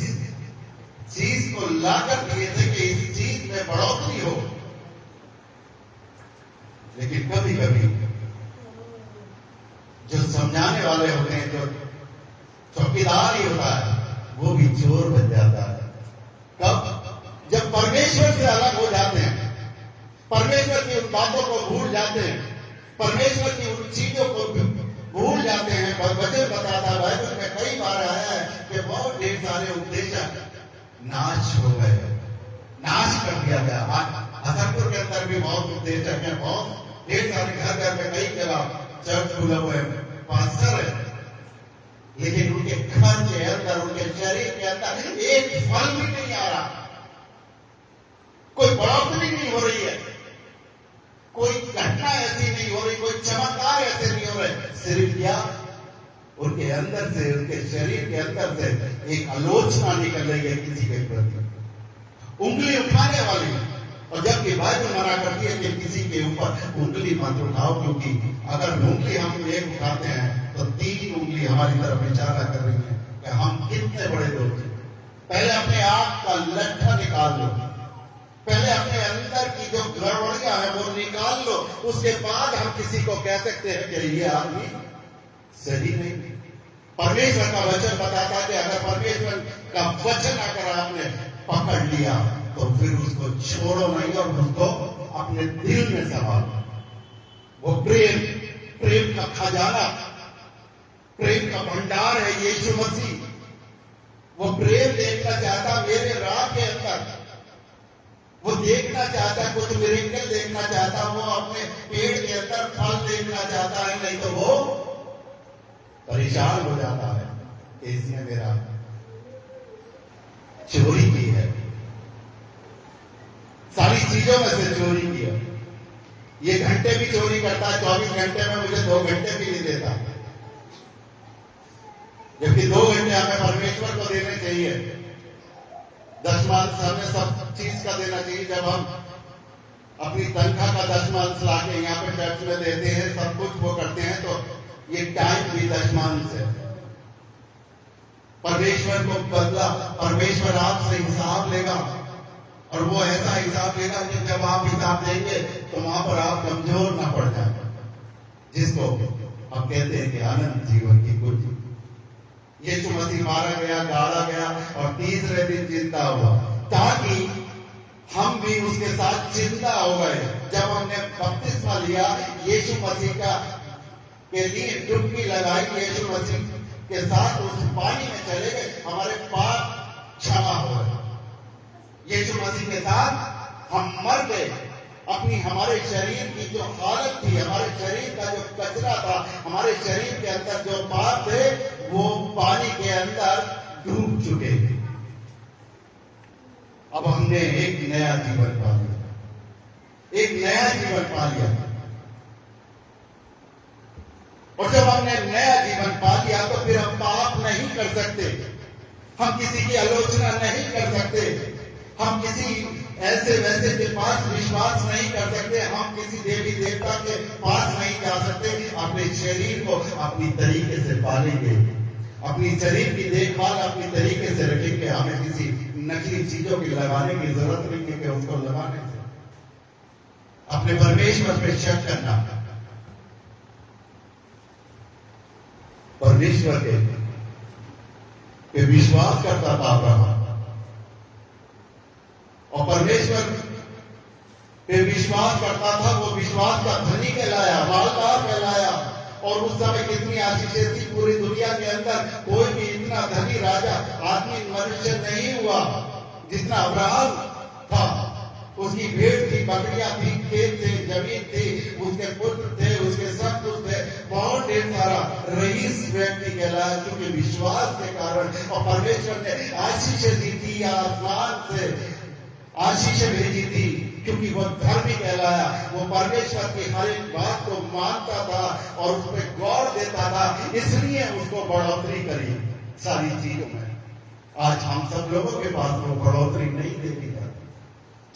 चीज को लाकर दिए थे कि इस चीज में बढ़ोतरी हो, लेकिन कभी कभी जो समझाने वाले होते हैं, जो चौकीदार ही होता है, वो भी चोर बन जाता है। कब? जब परमेश्वर से अलग हो जाते हैं, परमेश्वर की उन बातों को भूल जाते हैं, परमेश्वर की उन चीजों को भूल जाते हैं। वचन बताता है, बाइबल में कई बार आया है कि बहुत ढेर सारे उपदेशक नाश हो गए, नाश कर दिया गया। हसनपुर के अंदर भी बहुत उपदेशक हैं, बहुत ढेर सारे घर घर में कई जगह चर्च खुले हुए पास्टर है, लेकिन उनके घर के अंदर, उनके शरीर के अंदर एक फल भी नहीं आ रहा, कोई बढ़ोतरी नहीं हो रही है, कोई घटना ऐसी नहीं हो रही, कोई चमत्कार ऐसे नहीं हो रहे। सिर्फ क्या? उनके अंदर से, उनके शरीर के अंदर से एक आलोचना निकल रही है किसी के प्रति, उंगली उठाने वाली। और जबकि बाइबल मना करती है कि किसी के ऊपर उंगली मत उठाओ, क्योंकि अगर उंगली हम एक उठाते हैं तो 3 उंगली हमारी तरफ इशारा कर रही है कि हम कितने बड़े लोग हैं। पहले अपने आप का लट्ठा निकाल लो, पहले अपने अंदर की जो गड़बड़ियां है वो निकाल लो, उसके बाद हम किसी को कह सकते हैं कि ये आदमी सही नहीं। परमेश्वर का वचन बताता है कि अगर परमेश्वर का वचन अगर आपने पकड़ लिया तो फिर उसको छोड़ो नहीं और उसको अपने दिल में संभालो। वो प्रेम, प्रेम का खजाना, प्रेम का भंडार है यीशु मसीह। वो प्रेम देखना चाहता मेरे राह के अंदर, वो देखना चाहता, कुछ मिरेकल देखना चाहता, वो अपने पेड़ के अंदर फल देखना चाहता है, नहीं तो वो परेशान हो जाता है कि इसने मेरा चोरी की है, सारी चीजों में से चोरी की है। ये घंटे भी चोरी करता है, 24 घंटे में मुझे 2 घंटे भी नहीं देता, जबकि 2 घंटे हमें परमेश्वर को देने चाहिए। दशमांश हमें सब चीज का देना चाहिए। जब हम अपनी तनख्वाह का दशमांश लाके यहाँ पे चर्च में देते हैं, सब कुछ वो करते हैं, तो ये टाइम भी दशमांश है। परमेश्वर को बदला, परमेश्वर आपसे हिसाब लेगा, और वो ऐसा हिसाब लेगा कि जब आप हिसाब देंगे तो वहां पर आप कमजोर ना पड़ जाए, जिसको हम कहते हैं कि आनंद जीवन की कुर्सी। यीशु मसीह मारा गया, गाड़ा गया और तीसरे दिन जिंदा हुआ, ताकि हम भी उसके साथ जिंदा हो गए। जब हमने बपतिस्मा लिया, यीशु मसीह का के लिए डुबकी लगाई, यीशु मसीह के साथ उस पानी में चले गए, हमारे पाप क्षमा हो गए। यीशु मसीह के साथ हम मर गए। अपनी हमारे शरीर की जो हालत थी, हमारे शरीर का जो कचरा था, हमारे शरीर के अंदर जो पाप थे, वो पानी के अंदर डूब चुके थे। अब हमने एक नया जीवन पा लिया, एक नया जीवन पा लिया। और जब हमने नया जीवन पा लिया तो फिर हम पाप नहीं कर सकते, हम किसी की आलोचना नहीं कर सकते, हम किसी ऐसे वैसे के पास विश्वास नहीं कर सकते, हम किसी देवी देवता के पास नहीं जा सकते। अपने शरीर को अपनी तरीके से पालेंगे, अपनी शरीर की देखभाल अपनी तरीके से रखेंगे। हमें किसी नकली चीजों की लगाने की जरूरत नहीं है कि उसको लगाने से अपने परमेश्वर पे शक करना, परमेश्वर के विश्वास करता था अब्राहम, और परमेश्वर पे विश्वास करता था। वो विश्वास का धनी कहलाया, मालदार कहलाया। और उस समय कितनी आशीषें थी पूरी दुनिया के अंदर, कोई भी इतना धनी राजा आदमी मनुष्य नहीं हुआ जितना अब्राहम था। उसकी भेड़ थी, बकरियां थी, खेत थे, जमीन थी, उसके पुत्र थे, उसके सब कुछ थे, बहुत ढेर सारा रईस व्यक्ति कहलाया, क्योंकि विश्वास के कारण। और परमेश्वर ने आशीषें दी थी, आसमान से आशीषें भेजी थी, क्योंकि वो धर्मी कहलाया। वो परमेश्वर की हर एक बात को मानता था और उसमें गौर देता था, इसलिए उसको बढ़ोतरी करी सारी चीजों में। आज हम सब लोगों के पास वो बढ़ोतरी नहीं देखी जाती,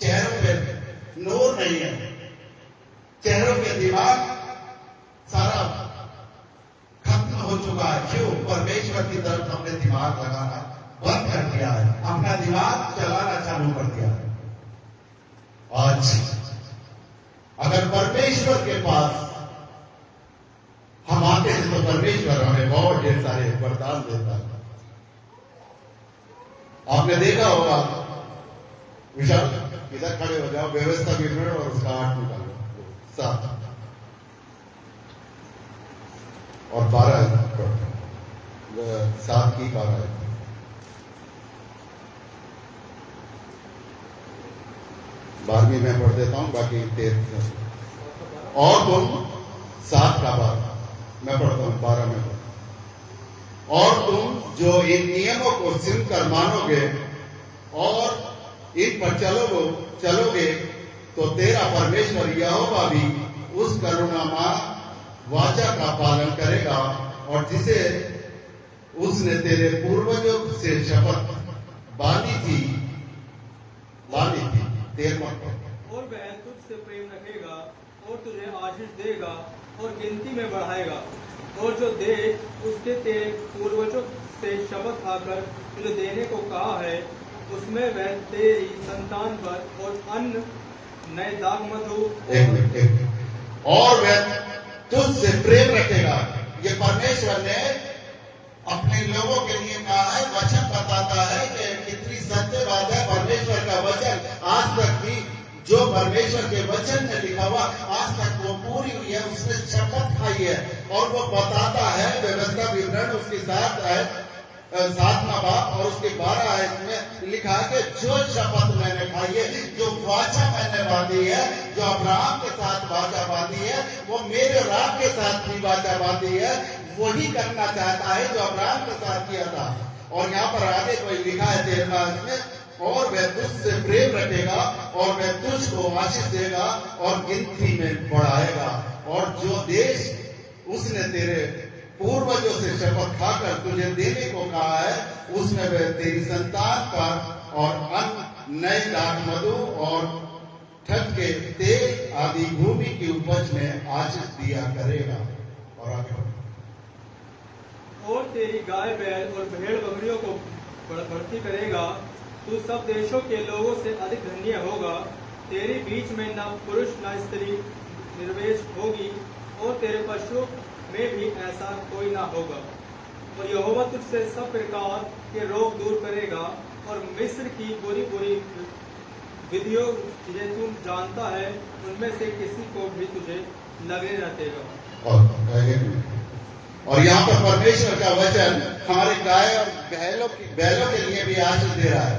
चेहरों पे नूर नहीं है, चेहरों के दिमाग सारा खत्म हो चुका है। क्यों? परमेश्वर की तरफ हमने दिमाग लगाना बंद कर दिया है, अपना दिमाग चलाना चालू कर दिया है। आज अगर परमेश्वर के पास हम आते हैं तो परमेश्वर हमें बहुत ढेर सारे वरदान देता है। आपने देखा होगा, विशाल इधर खड़े हो जाओ, व्यवस्था विवरण और उसका 8 निकालो, 7 और 12 7 की 12 है। बारहवीं में पढ़ देता हूं, बाकी 13 और तुम 7 का 12 मैं पढ़ता हूं, 12 में पढ़ता। और तुम जो इन नियमों को सुनकर मानोगे और इन पर चलोगे तो तेरा परमेश्वर यहोवा भी उस करुणामय वाचा का पालन करेगा और जिसे उसने तेरे पूर्वजों से शपथ बांधी थी 13 और वह तुझसे प्रेम रखेगा और तुझे आशीष देगा और गिनती में बढ़ाएगा, और जो देश उसके तेरे पूर्वजों से शपथ खाकर तुझे देने को कहा है उसमें वह तेरी संतान पर और अन्न नए दाखमधु और वह तुझसे प्रेम रखेगा। ये परमेश्वर ने अपने लोगों के लिए कहा है, वचन बताता है कि कितनी सत्य बात है। परमेश्वर का वचन आज तक भी जो परमेश्वर के वचन में लिखा हुआ आज तक वो पूरी हुई है, उसने शपथ खाई है और वो बताता है। व्यवस्था विवरण उसके साथ है 7वां बाब और उसके 12 आयत में लिखा है कि जो शपथ मैंने खाई है, जो वाचा मैंने बांधी है, जो अब्राहम के साथ वाचा बांधी है, वो मेरे राम के साथ भी वाचा बांधी है, वही करना चाहता है जो अब्राहम के साथ किया था। और यहाँ पर आगे कोई लिखा है 13वां में, और वह तुझसे प्रेम रखेगा और वह तुझको आशीष देगा और गिनती में बढ़ाएगा, और जो देश उसने तेरे पूर्वजों से शपथ खाकर तुझे देने को कहा है उसमें वह तेरी संतान पर और अन्न नए दाखमधु और ठग के तेल आदि भूमि की उपज में आशीष दिया करेगा। और आगे और तेरी गाय बैल और भेड़ बकरियों को बढ़ती करेगा, तू सब देशों के लोगों से अधिक धन्य होगा। तेरे बीच में न पुरुष न स्त्री निर्वेश होगी और तेरे पशुओं में भी ऐसा कोई ना होगा। और यहोवा तुझसे सब प्रकार के रोग दूर करेगा और मिस्र की बुरी बुरी विधियों जिन्हें तुम जानता है उनमें से किसी को भी तुझे लगने न देगा। और यहाँ पर परमेश्वर का वचन हमारे गाय और बैलों के लिए भी आशीष दे रहा है,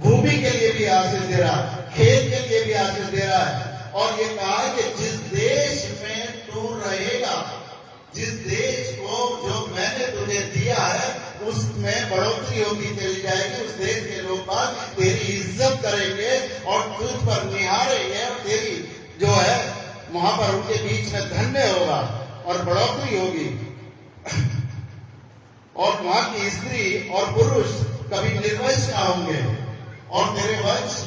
भूमि के लिए भी आशीष दे रहा है, खेत के लिए भी आशीष दे रहा है। और ये कहा है कि जिस देश में तू रहेगा, जिस देश को जो मैंने तुझे दिया है उसमें बढ़ोतरी होती चली जाएगी। उस देश के लोग बाग तेरी इज्जत करेंगे और तुझ पर निहारेंगे और तेरी जो है वहां पर उनके बीच में धन्य होगा और बढ़ोतरी होगी। और वहां की स्त्री और पुरुष कभी निर्वंश ना होंगे और तेरे वंश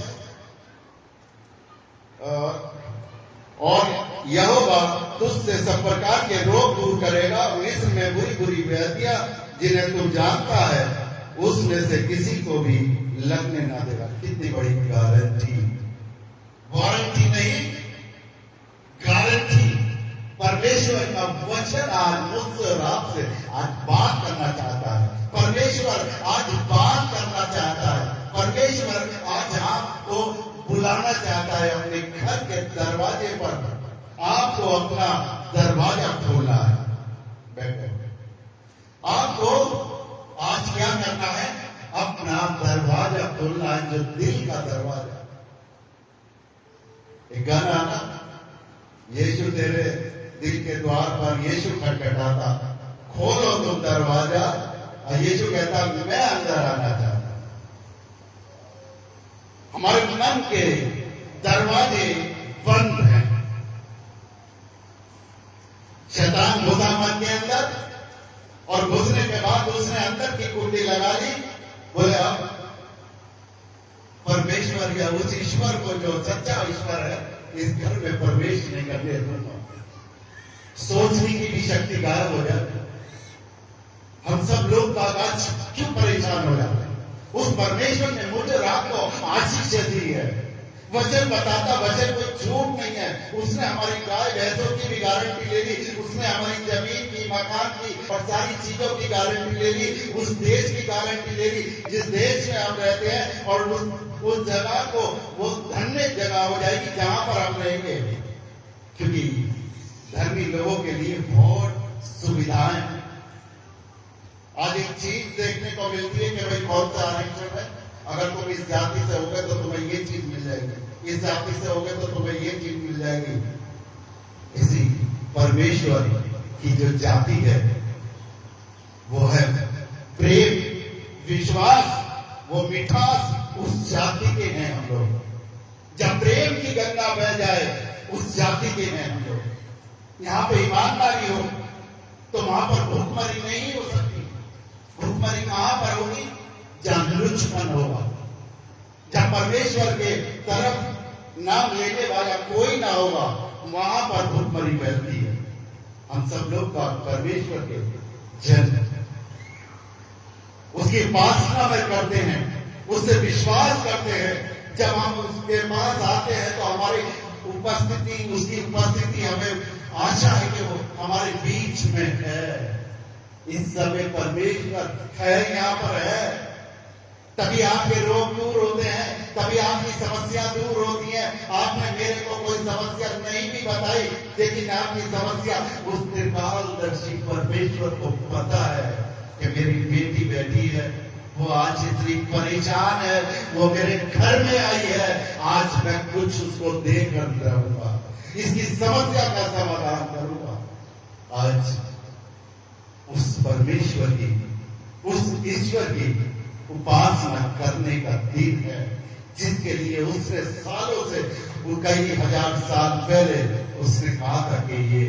और यहोवा तुझसे सब प्रकार के रोग दूर करेगा। मिस्र में बुरी बुरी व्याधियां जिन्हें तुम जानता है उसमें से किसी को भी लगने ना देगा। कितनी बड़ी गारंटी, वारंटी नहीं गारंटी। परमेश्वर का वचन आज मुझसे और आपसे आज बात करना चाहता है। परमेश्वर आज बात करना चाहता है। परमेश्वर आज आपको बुलाना चाहता है अपने घर के दरवाजे पर। आपको अपना दरवाजा खोलना है। बैठो, आपको आज क्या करना है? अपना दरवाजा खोलना है, जो दिल का दरवाजा। एक गाना आना, यीशु तेरे दिल के द्वार पर यीशु खटखटाता, खोलो तुम दरवाजा। और यीशु कहता मैं अंदर आना चाहता। हमारे मन के दरवाजे बंद हैं। शैतान घुसा मन के अंदर और घुसने के बाद उसने अंदर की कुंडी लगा ली। बोले अब परमेश्वर या उस ईश्वर को जो सच्चा ईश्वर है इस घर में प्रवेश नहीं करने दूंगा। सोचने की भी शक्ति गायब हो जाती। हम सब लोग आज क्यों परेशान हो जाते हैं? उस परमेश्वर ने मुझे रात को आशीष दी है, वचन बताता, वचन कोई झूठ नहीं है। उसने हमारी गाय भैंसों की भी गारंटी ले ली, उसने हमारी जमीन की, मकान की और सारी चीजों की गारंटी ले ली, उस देश की गारंटी ले ली जिस देश में हम रहते हैं, और उस जगह को वो धन्य जगह हो जाएगी जहां पर हम रहेंगे। क्योंकि धर्मी लोगों के लिए बहुत सुविधाएं। आज एक चीज देखने को मिलती है कि भाई कौन सा आरक्षण है, अगर तुम इस जाति से हो गए तो तुम्हें ये चीज मिल जाएगी, इस जाति से हो गए तो तुम्हें ये चीज मिल जाएगी। इसी परमेश्वर की जो जाति है वो है प्रेम, विश्वास, वो मिठास, उस जाति के हैं हम लोग। जब प्रेम की गंगा बह जाए उस जाति के हैं हम लोग। यहां पे ईमानदारी हो तो वहां पर भूखमरी नहीं हो सकती। भूखमरी कहां पर होगी? जहां लुचपन होगा, जहां परमेश्वर के तरफ नाम लेने वाला कोई ना होगा, वहां पर भूखमरी फैलती है। हम सब लोग का परमेश्वर के जन उसकी उपासना में करते हैं, उससे विश्वास करते हैं। जब हम उसके पास आते हैं तो हमारी उपस्थिति, उसकी उपस्थिति हमें आशा है कि वो हमारे बीच में है। इस समय परमेश्वर है, यहां पर है। तभी आपके रोग दूर होते हैं, तभी आपकी समस्या दूर होती है। आपने मेरे को कोई समस्या नहीं भी बताई, लेकिन आपकी समस्या उस त्रिकालदर्शी परमेश्वर को पता है कि मेरी बेटी बैठी है, वो आज इतनी परेशान है, वो मेरे घर में आई है, आज मैं कुछ उसको देकर रहूंगा, इसकी समस्या का समाधान करूंगा। आज उस परमेश्वर की, उस ईश्वर की उपासना करने का दिन है, जिसके लिए उसने सालों से, कई हजार साल पहले उसने कहा था कि ये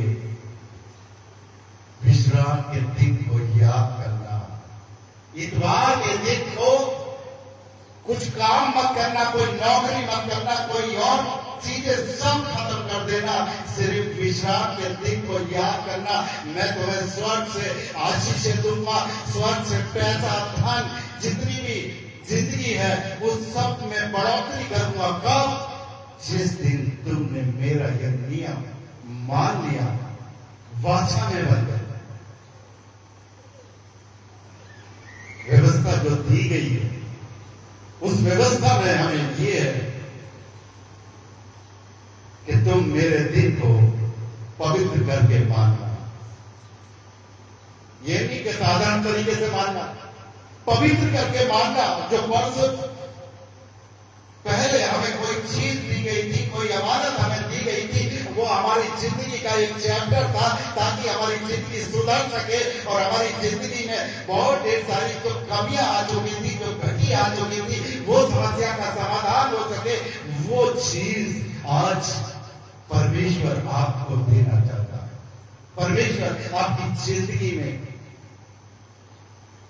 विश्राम के दिन को याद करना, इतवार के दिन को कुछ काम मत करना, कोई नौकरी मत करना, कोई और चीजें सब खत्म कर देना, सिर्फ विश्राम के दिन को याद करना। मैं तुम्हें स्वर्ग से आशीष दूंगा, स्वर्ग से पैसा, धन, जितनी भी जिंदगी है उस सब में बढ़ोतरी करूंगा। कब? जिस दिन तुमने मेरा यह नियम मान लिया, वाचा में बन गया। व्यवस्था जो दी गई है, उस व्यवस्था में हमें ये है कि तुम मेरे दिन को पवित्र करके मानना। ये नहीं कि साधारण तरीके से मानना, पवित्र करके मानना। जो वर्ष पहले हमें कोई चीज दी गई थी, कोई अमानत हमें दी गई थी, वो हमारी जिंदगी का एक चैप्टर था, ताकि हमारी जिंदगी सुधर सके और हमारी जिंदगी में बहुत ढेर सारी जो कमियां आ चुकी थी, जो घटी आ चुकी थी, वो समस्या का समाधान हो सके। वो चीज आज परमेश्वर आपको देना चाहता है। परमेश्वर आपकी जिंदगी में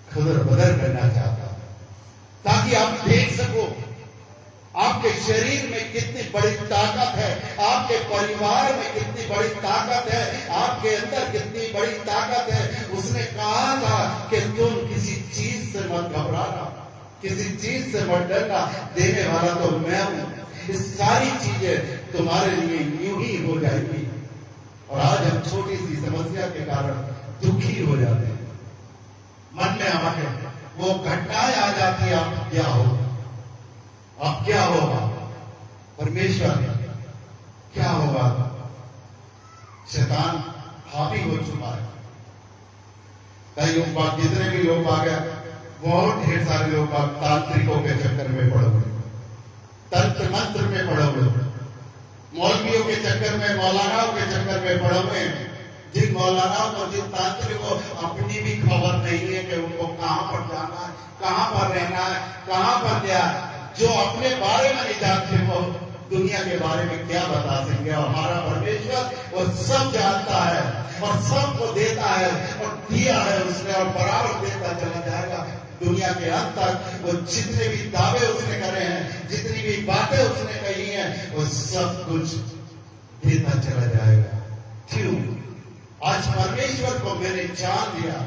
खुदर बदर करना चाहता है, ताकि आप देख सको आपके शरीर में कितनी बड़ी ताकत है, आपके परिवार में कितनी बड़ी ताकत है, आपके अंदर कितनी बड़ी ताकत है। उसने कहा था कि तुम किसी चीज से मत घबराना, किसी चीज से मत डरना, देने वाला तो मैं हूं। ये सारी चीजें तुम्हारे लिए यूं ही हो जाएगी। और आज हम छोटी सी समस्या के कारण दुखी हो जाते हैं, मन में हमारे वो घटनाएं आ जाती है। अब क्या होगा, अब क्या होगा, परमेश्वर क्या होगा? शैतान हावी हो चुका है। कई लोग, जितने भी लोग आ गए, बहुत ढेर सारे लोग तांत्रिकों के चक्कर में पड़े हुए, तंत्र मंत्र में पड़े हुए, मौलवियों के चक्कर में, मौलानाओं के चक्कर में पड़े हुए। जिन मौलानाओं को, जिन तांत्रिकों को अपनी भी खबर नहीं है कि उनको कहां पर जाना है, कहां पर रहना है, कहां पर क्या, जो अपने बारे में नहीं जानते वो दुनिया के बारे में क्या बता सकेंगे। और हमारा परमेश्वर वो सब जानता है और सबको देता है, और दिया है उसने, और बराबर देता चला जाएगा दुनिया के अंत तक। वो जितने भी दावे उसने करे हैं, जितनी भी बातें उसने कही हैं, वो सब कुछ देता चला जाएगा। क्यों? आज परमेश्वर को मैंने जान लिया,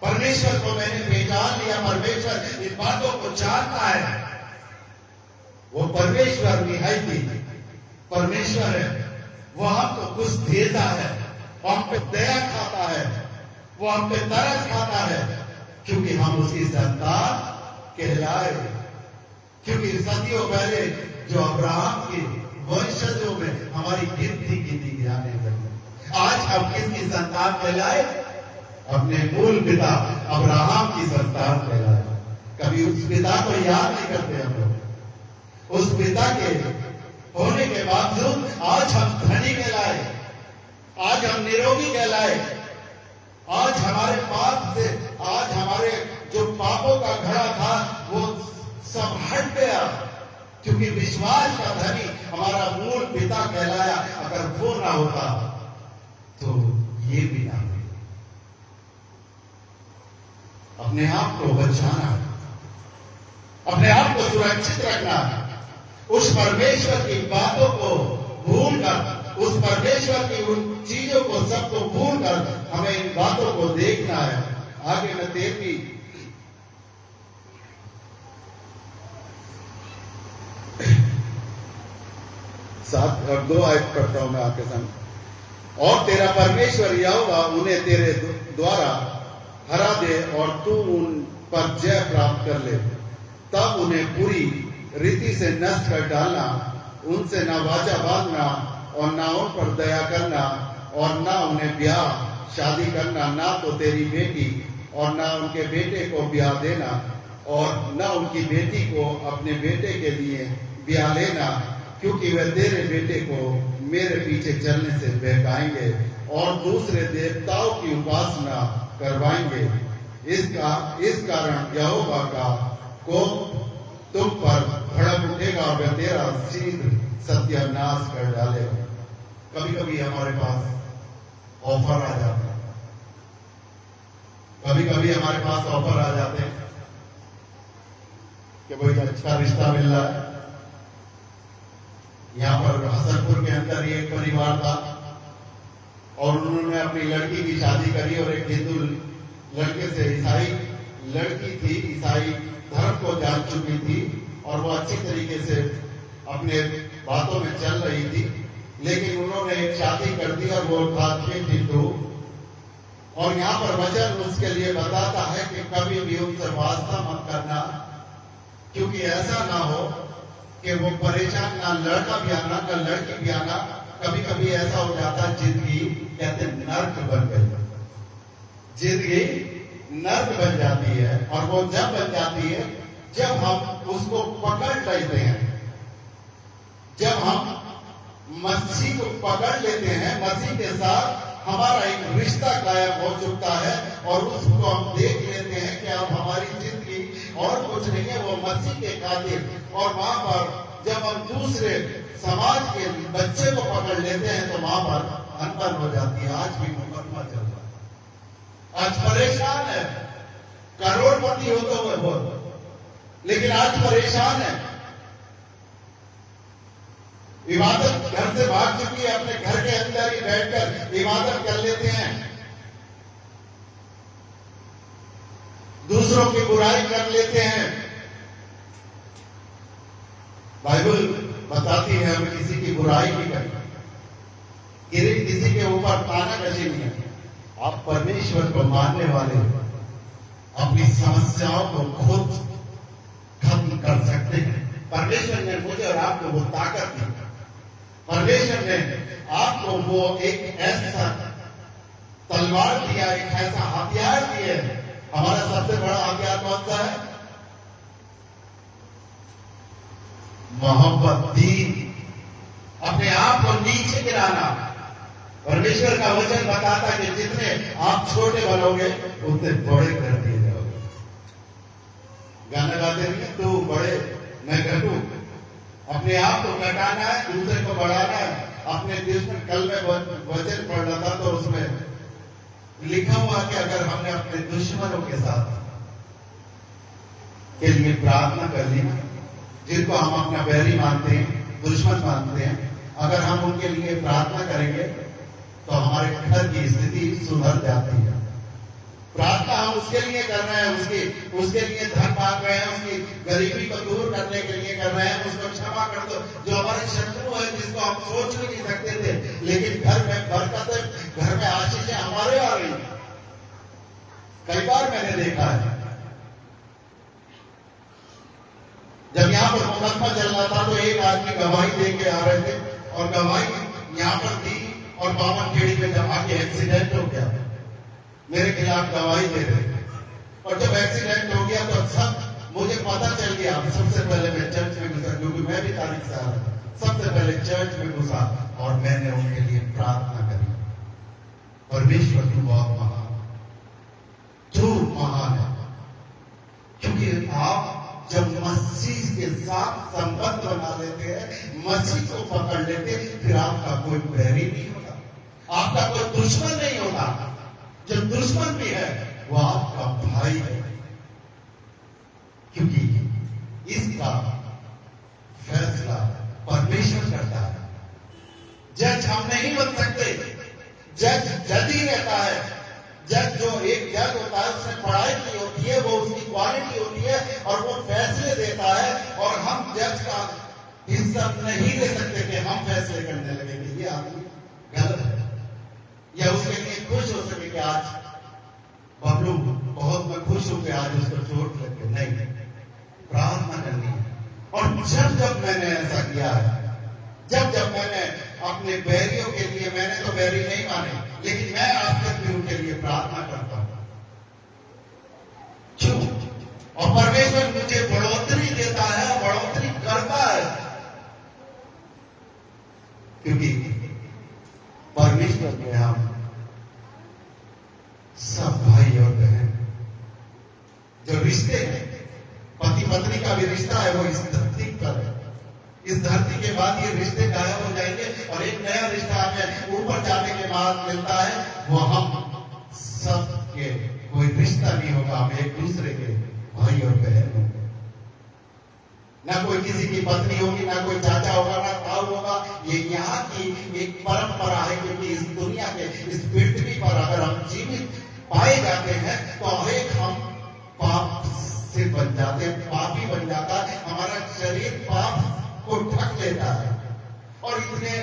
परमेश्वर को मैंने पहचान लिया, परमेश्वर इन बातों को जानता है। वो परमेश्वर निहायती परमेश्वर है। वो हमको कुछ देता है, वो हम पे दया खाता है, वो हम पे तरस खाता है, क्योंकि हम उसकी संतान कहलाए। क्योंकि सदियों पहले जो अब्राहम के वंशजों में हमारी गिनती गिनी जाने लगी। आज हम किसकी संतान कहलाए? अपने मूल पिता अब्राहम की संतान कहलाए। कभी उस पिता को याद नहीं करते हम लोग। उस पिता के होने के बावजूद आज हम धनी कहलाए, आज हम निरोगी कहलाए, आज हमारे पाप से, आज हमारे जो पापों का घड़ा था वो सब हट गया, क्योंकि विश्वास का धनी हमारा मूल पिता कहलाया। अगर वो ना होता तो ये भी ना होता। अपने आप को बचाना, अपने आप को सुरक्षित रखना, उस परमेश्वर की बातों को भूलकर, उस परमेश्वर की उन चीजों को सबको भूलकर हमें इन बातों को देखना है। आगे मैं 13वीं सात और 2 आयत पढ़ता हूं मैं आपके सामने। और तेरा परमेश्वर यहोवा उन्हें तेरे द्वारा हरा दे और तू उन पर जय प्राप्त कर ले, तब उन्हें पूरी रीति से नष्ट कर डालना, उनसे ना वाचा बांधना और ना उन पर दया करना और ना उन्हें ब्याह शादी करना, ना तो तेरी बेटी और ना उनके बेटे को ब्याह देना और ना उनकी बेटी को अपने बेटे के लिए ब्याह लेना, क्योंकि वे तेरे बेटे को मेरे पीछे चलने से बहकाएंगे और दूसरे देवताओं की उपासना करवाएंगे। इस कारण यहोवा का कोप तुम पर भड़क उठेगा और वह तेरा शीघ्र सत्यानाश कर डालेगा। कभी कभी हमारे पास ऑफर आ जाता है, कभी कभी हमारे पास ऑफर आ जाते हैं कि कोई अच्छा रिश्ता मिल रहा है। यहाँ पर हसनपुर के अंदर ही एक परिवार था और उन्होंने अपनी लड़की की शादी करी और एक हिंदू लड़के से, ईसाई लड़की थी, ईसाई धर्म को जान चुकी थी और वो अच्छी तरीके से अपने बातों में चल रही थी, लेकिन उन्होंने एक शादी कर दी और वो था हिंदू। और यहाँ पर वचन उसके लिए बताता है कि कभी भी उनसे वास्ता मत करना, क्योंकि ऐसा ना हो कि वो परेशान, ना लड़का भी आना ना लड़की भी आना। कभी कभी ऐसा हो जाता है, जिंदगी कहते नर्क बन गई, जिंदगी नर्क बन जाती है। और वो जब बन जाती है जब हम उसको पकड़ लेते हैं, जब हम मसीह को पकड़ लेते हैं, मसीह के साथ हमारा एक रिश्ता कायम हो चुका है और उसको हम देख लेते हैं कि अब हमारी जिंदगी और कुछ नहीं है, वो मसीह के खातिर। और वहां पर जब हम दूसरे समाज के बच्चे को पकड़ लेते हैं तो वहां पर अनबन हो जाती है। आज भी मुकदमा चल रहा है, आज परेशान है, करोड़पति होते हुए बहुत, लेकिन आज परेशान है। इबादत घर से भाग चुकी है, अपने घर के अंदर ही बैठकर इबादत कर लेते हैं, दूसरों की बुराई कर लेते हैं। बाइबल बताती है हमें किसी की बुराई नहीं करनी, किसी के ऊपर तानाकशी नहीं है। आप परमेश्वर को मानने वाले अपनी समस्याओं को खुद खत्म कर सकते हैं। परमेश्वर ने मुझे और आपको वो ताकत दी, परमेश्वर ने आपको वो एक ऐसा तलवार दिया, एक ऐसा हथियार दिया। हमारा सबसे बड़ा हथियार कौन सा है? मोहब्बत, दीन, अपने आप को नीचे गिराना। परमेश्वर का वचन बताता है कि जितने आप छोटे बनोगे उतने बड़े कर दिए जाओगे। गाना गाते हैं, तू बड़े मैं घटू। अपने आप को घटाना है, दूसरे को बढ़ाना है। अपने देश में कल में वचन पढ़ रहा था तो उसमें लिखा हुआ कि अगर हमने अपने दुश्मनों के साथ के लिए प्रार्थना कर ली, जिनको हम अपना बैरी मानते हैं, दुश्मन मानते हैं, अगर हम उनके लिए प्रार्थना करेंगे तो हमारे घर की स्थिति सुधर जाती है। प्रार्थना काम उसके लिए कर रहे हैं, उसके लिए धन मांग रहे हैं, उसकी गरीबी को दूर करने के लिए कर रहे हैं, उसको क्षमा कर दो। जो हमारे शत्रु है, जिसको हम सोच भी नहीं सकते थे, लेकिन घर में बरकत है, घर में आशीषें हमारे आ रही। कई बार मैंने देखा है, जब यहाँ पर मुकदमा चल रहा था तो एक आदमी गवाही दे के आ रहे थे, और गवाही यहाँ पर दी, और बावनखेड़ी में जब आके एक्सीडेंट हो गया, मेरे खिलाफ गवाही दे रहे थे। और जब एक्सीडेंट हो गया तो सब मुझे पता चल गया। सबसे पहले मैं चर्च में घुसा, क्योंकि मैं भी तारीख से आ रहा था। सबसे पहले चर्च में घुसा और मैंने उनके लिए प्रार्थना करी, परमेश्वर तू बहुत महान, तू महान है। क्योंकि आप जब मसीह के साथ संबंध बना लेते हैं, मसीह को पकड़ लेते हैं, फिर आपका कोई बैरी नहीं होता, आपका कोई दुश्मन नहीं होता। जो दुश्मन भी है वो आपका भाई है, क्योंकि इसका फैसला परमेश्वर करता है। जज हम नहीं बन सकते, जज जज ही रहता है। जज जो एक जज होता है, उसने पढ़ाई की होती है, वो उसकी क्वालिटी होती है, और वो फैसले देता है। और हम जज का हिस्सा नहीं ले सकते कि हम फैसले करने लगे कि ये आदमी गलत है, या उसके लिए खुश हो सके कि आज बबलू बहुत मैं खुश हूं कि आज उसको चोट लगे। नहीं, प्रार्थना करनी है। और जब मैंने ऐसा किया है, जब मैंने अपने बैरियों के लिए, मैंने तो बैरी नहीं माने, लेकिन मैं आज तक भी उनके लिए प्रार्थना करता हूं। क्यों? और परमेश्वर मुझे बढ़ोतरी देता है, बढ़ोतरी करता है, क्योंकि परमेश्वर में हम सब भाई और बहन, जो रिश्ते हैं, पति पत्नी का भी रिश्ता है, वो इस धरती पर है। इस धरती के बाद ये रिश्ते गायब हो जाएंगे, और एक नया रिश्ता हमें ऊपर जाने के बाद मिलता है। वो हम सब के कोई रिश्ता नहीं होगा, हम एक दूसरे के भाई और बहन होंगे। ना कोई किसी की पत्नी होगी, ना कोई चाचा होगा, ना ताऊ होगा। ये यहाँ की एक परंपरा है, क्योंकि इस दुनिया के, इस पृथ्वी पर अगर हम जीवित पाए जाते हैं तो एक हम पाप से बन जाते हैं, पापी बन जाता है, हमारा शरीर पाप को ढक लेता है, और इतने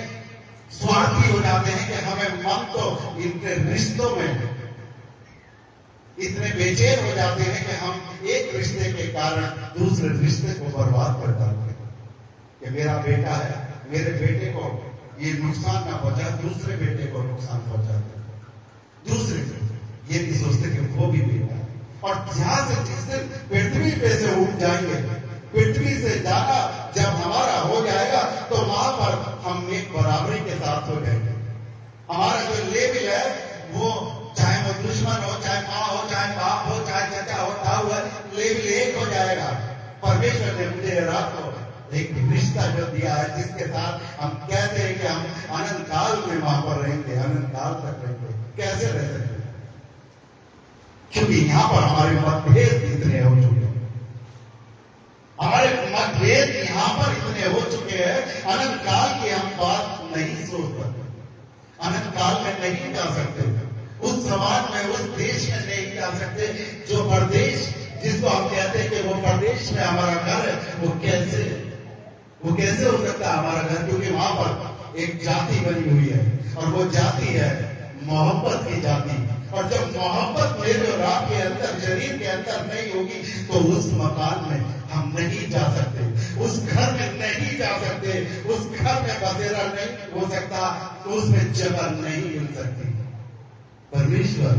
स्वार्थी हो जाते हैं कि हमें मन तो इनके रिश्तों में इतने बेचैन हो जाते हैं कि हम एक रिश्ते के कारण दूसरे रिश्ते को बर्बाद कर डालते हैं। कि मेरा बेटा है, मेरे बेटे को ये नुकसान ना पहुंचा, दूसरे बेटे को नुकसान पहुंचाते, दूसरे ये नहीं सोचते कि वो भी बेटा है। और ध्यान से जिस दिन पृथ्वी पे से उठ जाएंगे, पृथ्वी से जाना जब हमारा हो जाएगा, तो वहां पर हम एक बराबरी के साथ हो जाएंगे। हमारा जो लेवल है, वो चाहे वो दुश्मन हो, चाहे माँ हो, चाहे बाप हो, चाहे चाचा हो, ताऊ है, लेवल एक हो जाएगा। परमेश्वर ने मुझे रात को एक रिश्ता जो दिया है, जिसके साथ हम कहते हैं कि हम अनंत काल में वहां पर रहेंगे, अनंत काल तक रहेंगे। कैसे रह सकते? क्योंकि यहाँ पर हमारे मतभेद इतने हो चुके हैं, हमारे मतभेद यहाँ पर इतने हो चुके हैं, अनंत काल की हम बात नहीं सोच सकते, अनंत काल में नहीं जा सकते, उस समाज में, उस देश में नहीं जा सकते। जो प्रदेश जिसको हम कहते हैं कि वो प्रदेश में हमारा घर है, वो कैसे हो सकता है हमारा घर? क्योंकि वहां पर एक जाति बनी हुई है, और वो जाति है मोहब्बत की जाति। और जब मोहब्बत मेरे और आपके अंदर, शरीर के अंदर नहीं होगी, तो उस मकान में हम नहीं जा सकते, उस घर में नहीं जा सकते, उस घर में बसेरा नहीं हो सकता, उसमें जगह नहीं मिल सकती। परमेश्वर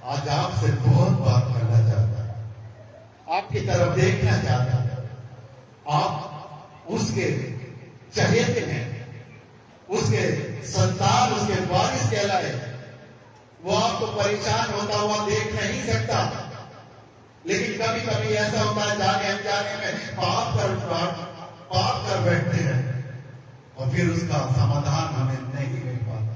आज आपसे बहुत बात करना चाहता है, आपकी तरफ देखना चाहता है। आप उसके चहेते हैं, उसके संतान, उसके वारिस कहलाए। वो आपको परेशान होता हुआ देख नहीं सकता, लेकिन कभी कभी ऐसा होता है, जाने अनजाने में पाप कर बैठते हैं, और फिर उसका समाधान हमें नहीं मिल पाता।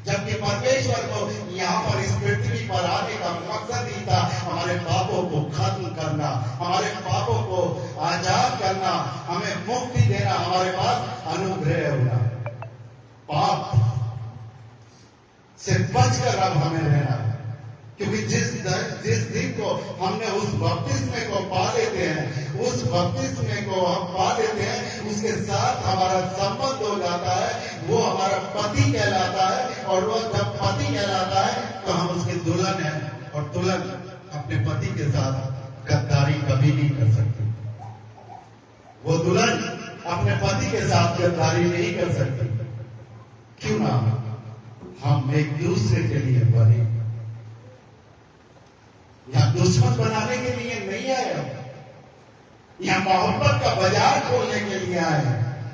जबकि परमेश्वर को यहाँ पर इस पृथ्वी पर आने का मकसद ही था हमारे पापों को खत्म करना, हमारे पापों को आजाद करना, हमें मुक्ति देना, हमारे पास अनुग्रह होना। पाप से बचकर अब हमें रहना, क्योंकि जिस दिन को हमने उस बपतिस्मे को पा लेते हैं, उस बपतिस्मे को हम पा लेते हैं, उसके साथ हमारा संबंध हो जाता है, वो हमारा पति कहलाता है। और वो जब पति कहलाता है तो हम उसकी दुल्हन है, और दुल्हन अपने पति के साथ गद्दारी कभी नहीं कर सकती। वो दुल्हन अपने पति के साथ गद्दारी नहीं कर सकती। क्यों ना? हम एक दूसरे के लिए बने। यहां दुश्मन बनाने के लिए नहीं आए, यहां मोहब्बत का बाजार खोलने के लिए आए,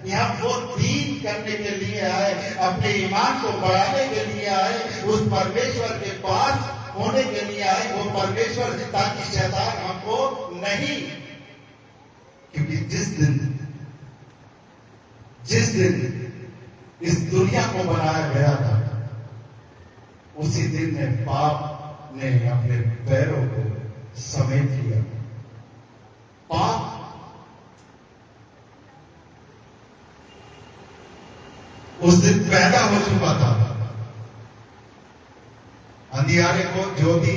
यहां वो दीन करने के लिए आए, अपने ईमान को बढ़ाने के लिए आए, उस परमेश्वर के पास होने के लिए आए। वो परमेश्वर, ताकि शैतान हमको नहीं, क्योंकि जिस दिन इस दुनिया को बनाया गया था, उसी दिन ने पाप ने अपने पैरों को समेट लिया। पाप उस दिन पैदा हो चुका था। अंधियारे को ज्योति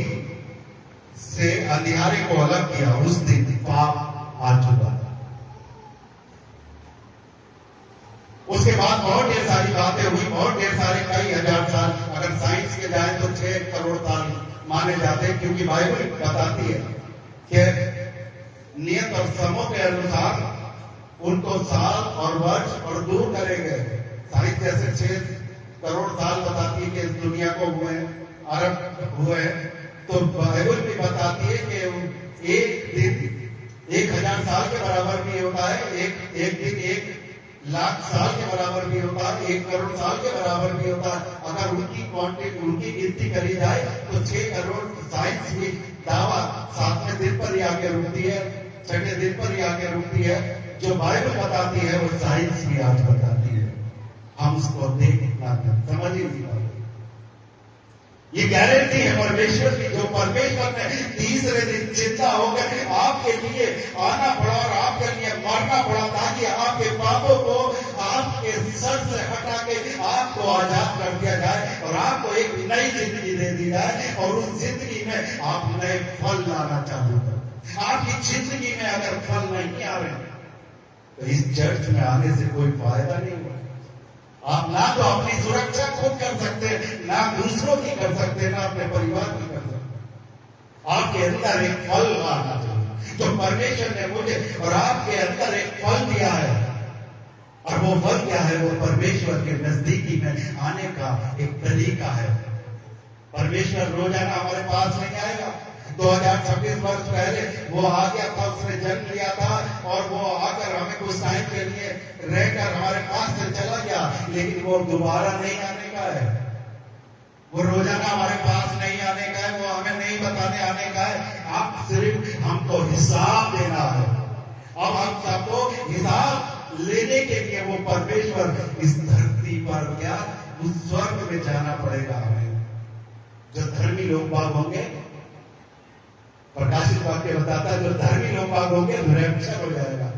से अंधियारे को अलग किया, उस दिन पाप आ चुका था। उसके बाद बहुत ढेर सारी बातें हुई, बहुत ढेर सारे कई हजार साल, अगर साइंस के जाए तो 6 करोड़ साल माने जाते हैं, क्योंकि बाइबल बताती है कि नियत और समय के अनुसार उनको साल और वर्ष और दूर करे गए। साइंस जैसे 6 करोड़ साल बताती है कि इस दुनिया को हुए, अरब हुए, तो बाइबल भी बताती है कि एक दिन 1000 साल के बराबर भी होता है, एक दिन 1 लाख साल के बराबर भी होता है, 1 करोड़ साल के बराबर भी होता है। अगर उनकी गिनती करी जाए तो 6 करोड़, साइंस भी दावा 7वें दिन पर ही आके रुकती है, 6वें दिन पर ही आके रुकती है। जो बाइबल बताती है वो साइंस भी आज बताती है। हम उसको देखना समझ ही नहीं पाते। ये गारंटी है परमेश्वर की, जो परमेश्वर ने तीसरे दिन जिंदा होकर आपके लिए आना पड़ा और आपके लिए मरना पड़ा, ताकि आपके पापों को आपके सर से हटा के आपको आजाद कर दिया जाए और आपको एक नई जिंदगी दे दी जाए। और उस जिंदगी में आप नए फल लाना चालू करें। आपकी जिंदगी में अगर फल नहीं आ रहे तो इस चर्च में आने से कोई फायदा नहीं होगा। आप ना तो अपनी सुरक्षा खुद कर सकते, ना दूसरों की कर सकते, ना अपने परिवार की कर सकते। आपके अंदर एक फल आना चाहिए, जो परमेश्वर ने मुझे और आपके अंदर एक फल दिया है। और वो फल क्या है? वो परमेश्वर के नजदीकी में आने का एक तरीका है। परमेश्वर रोजाना हमारे पास नहीं आएगा। 2026 वर्ष पहले वो आ गया था, उसने जन्म लिया था, और वो आकर हमें कुछ टाइम के लिए रहकर हमारे पास से चला गया, लेकिन वो दोबारा नहीं आने का है। वो रोजाना हमारे पास नहीं आने का है, वो हमें नहीं बताने आने का है। आप सिर्फ हमको हिसाब देना है। अब हम सबको हिसाब लेने के लिए वो परमेश्वर इस धरती पर क्या, उस स्वर्ग में जाना पड़ेगा हमें। जो धर्मी लोग बाग होंगे, प्रकाशित वाक्य बताता है, जो धर्मी लोग बाग होंगे रैप्चर हो जाएगा।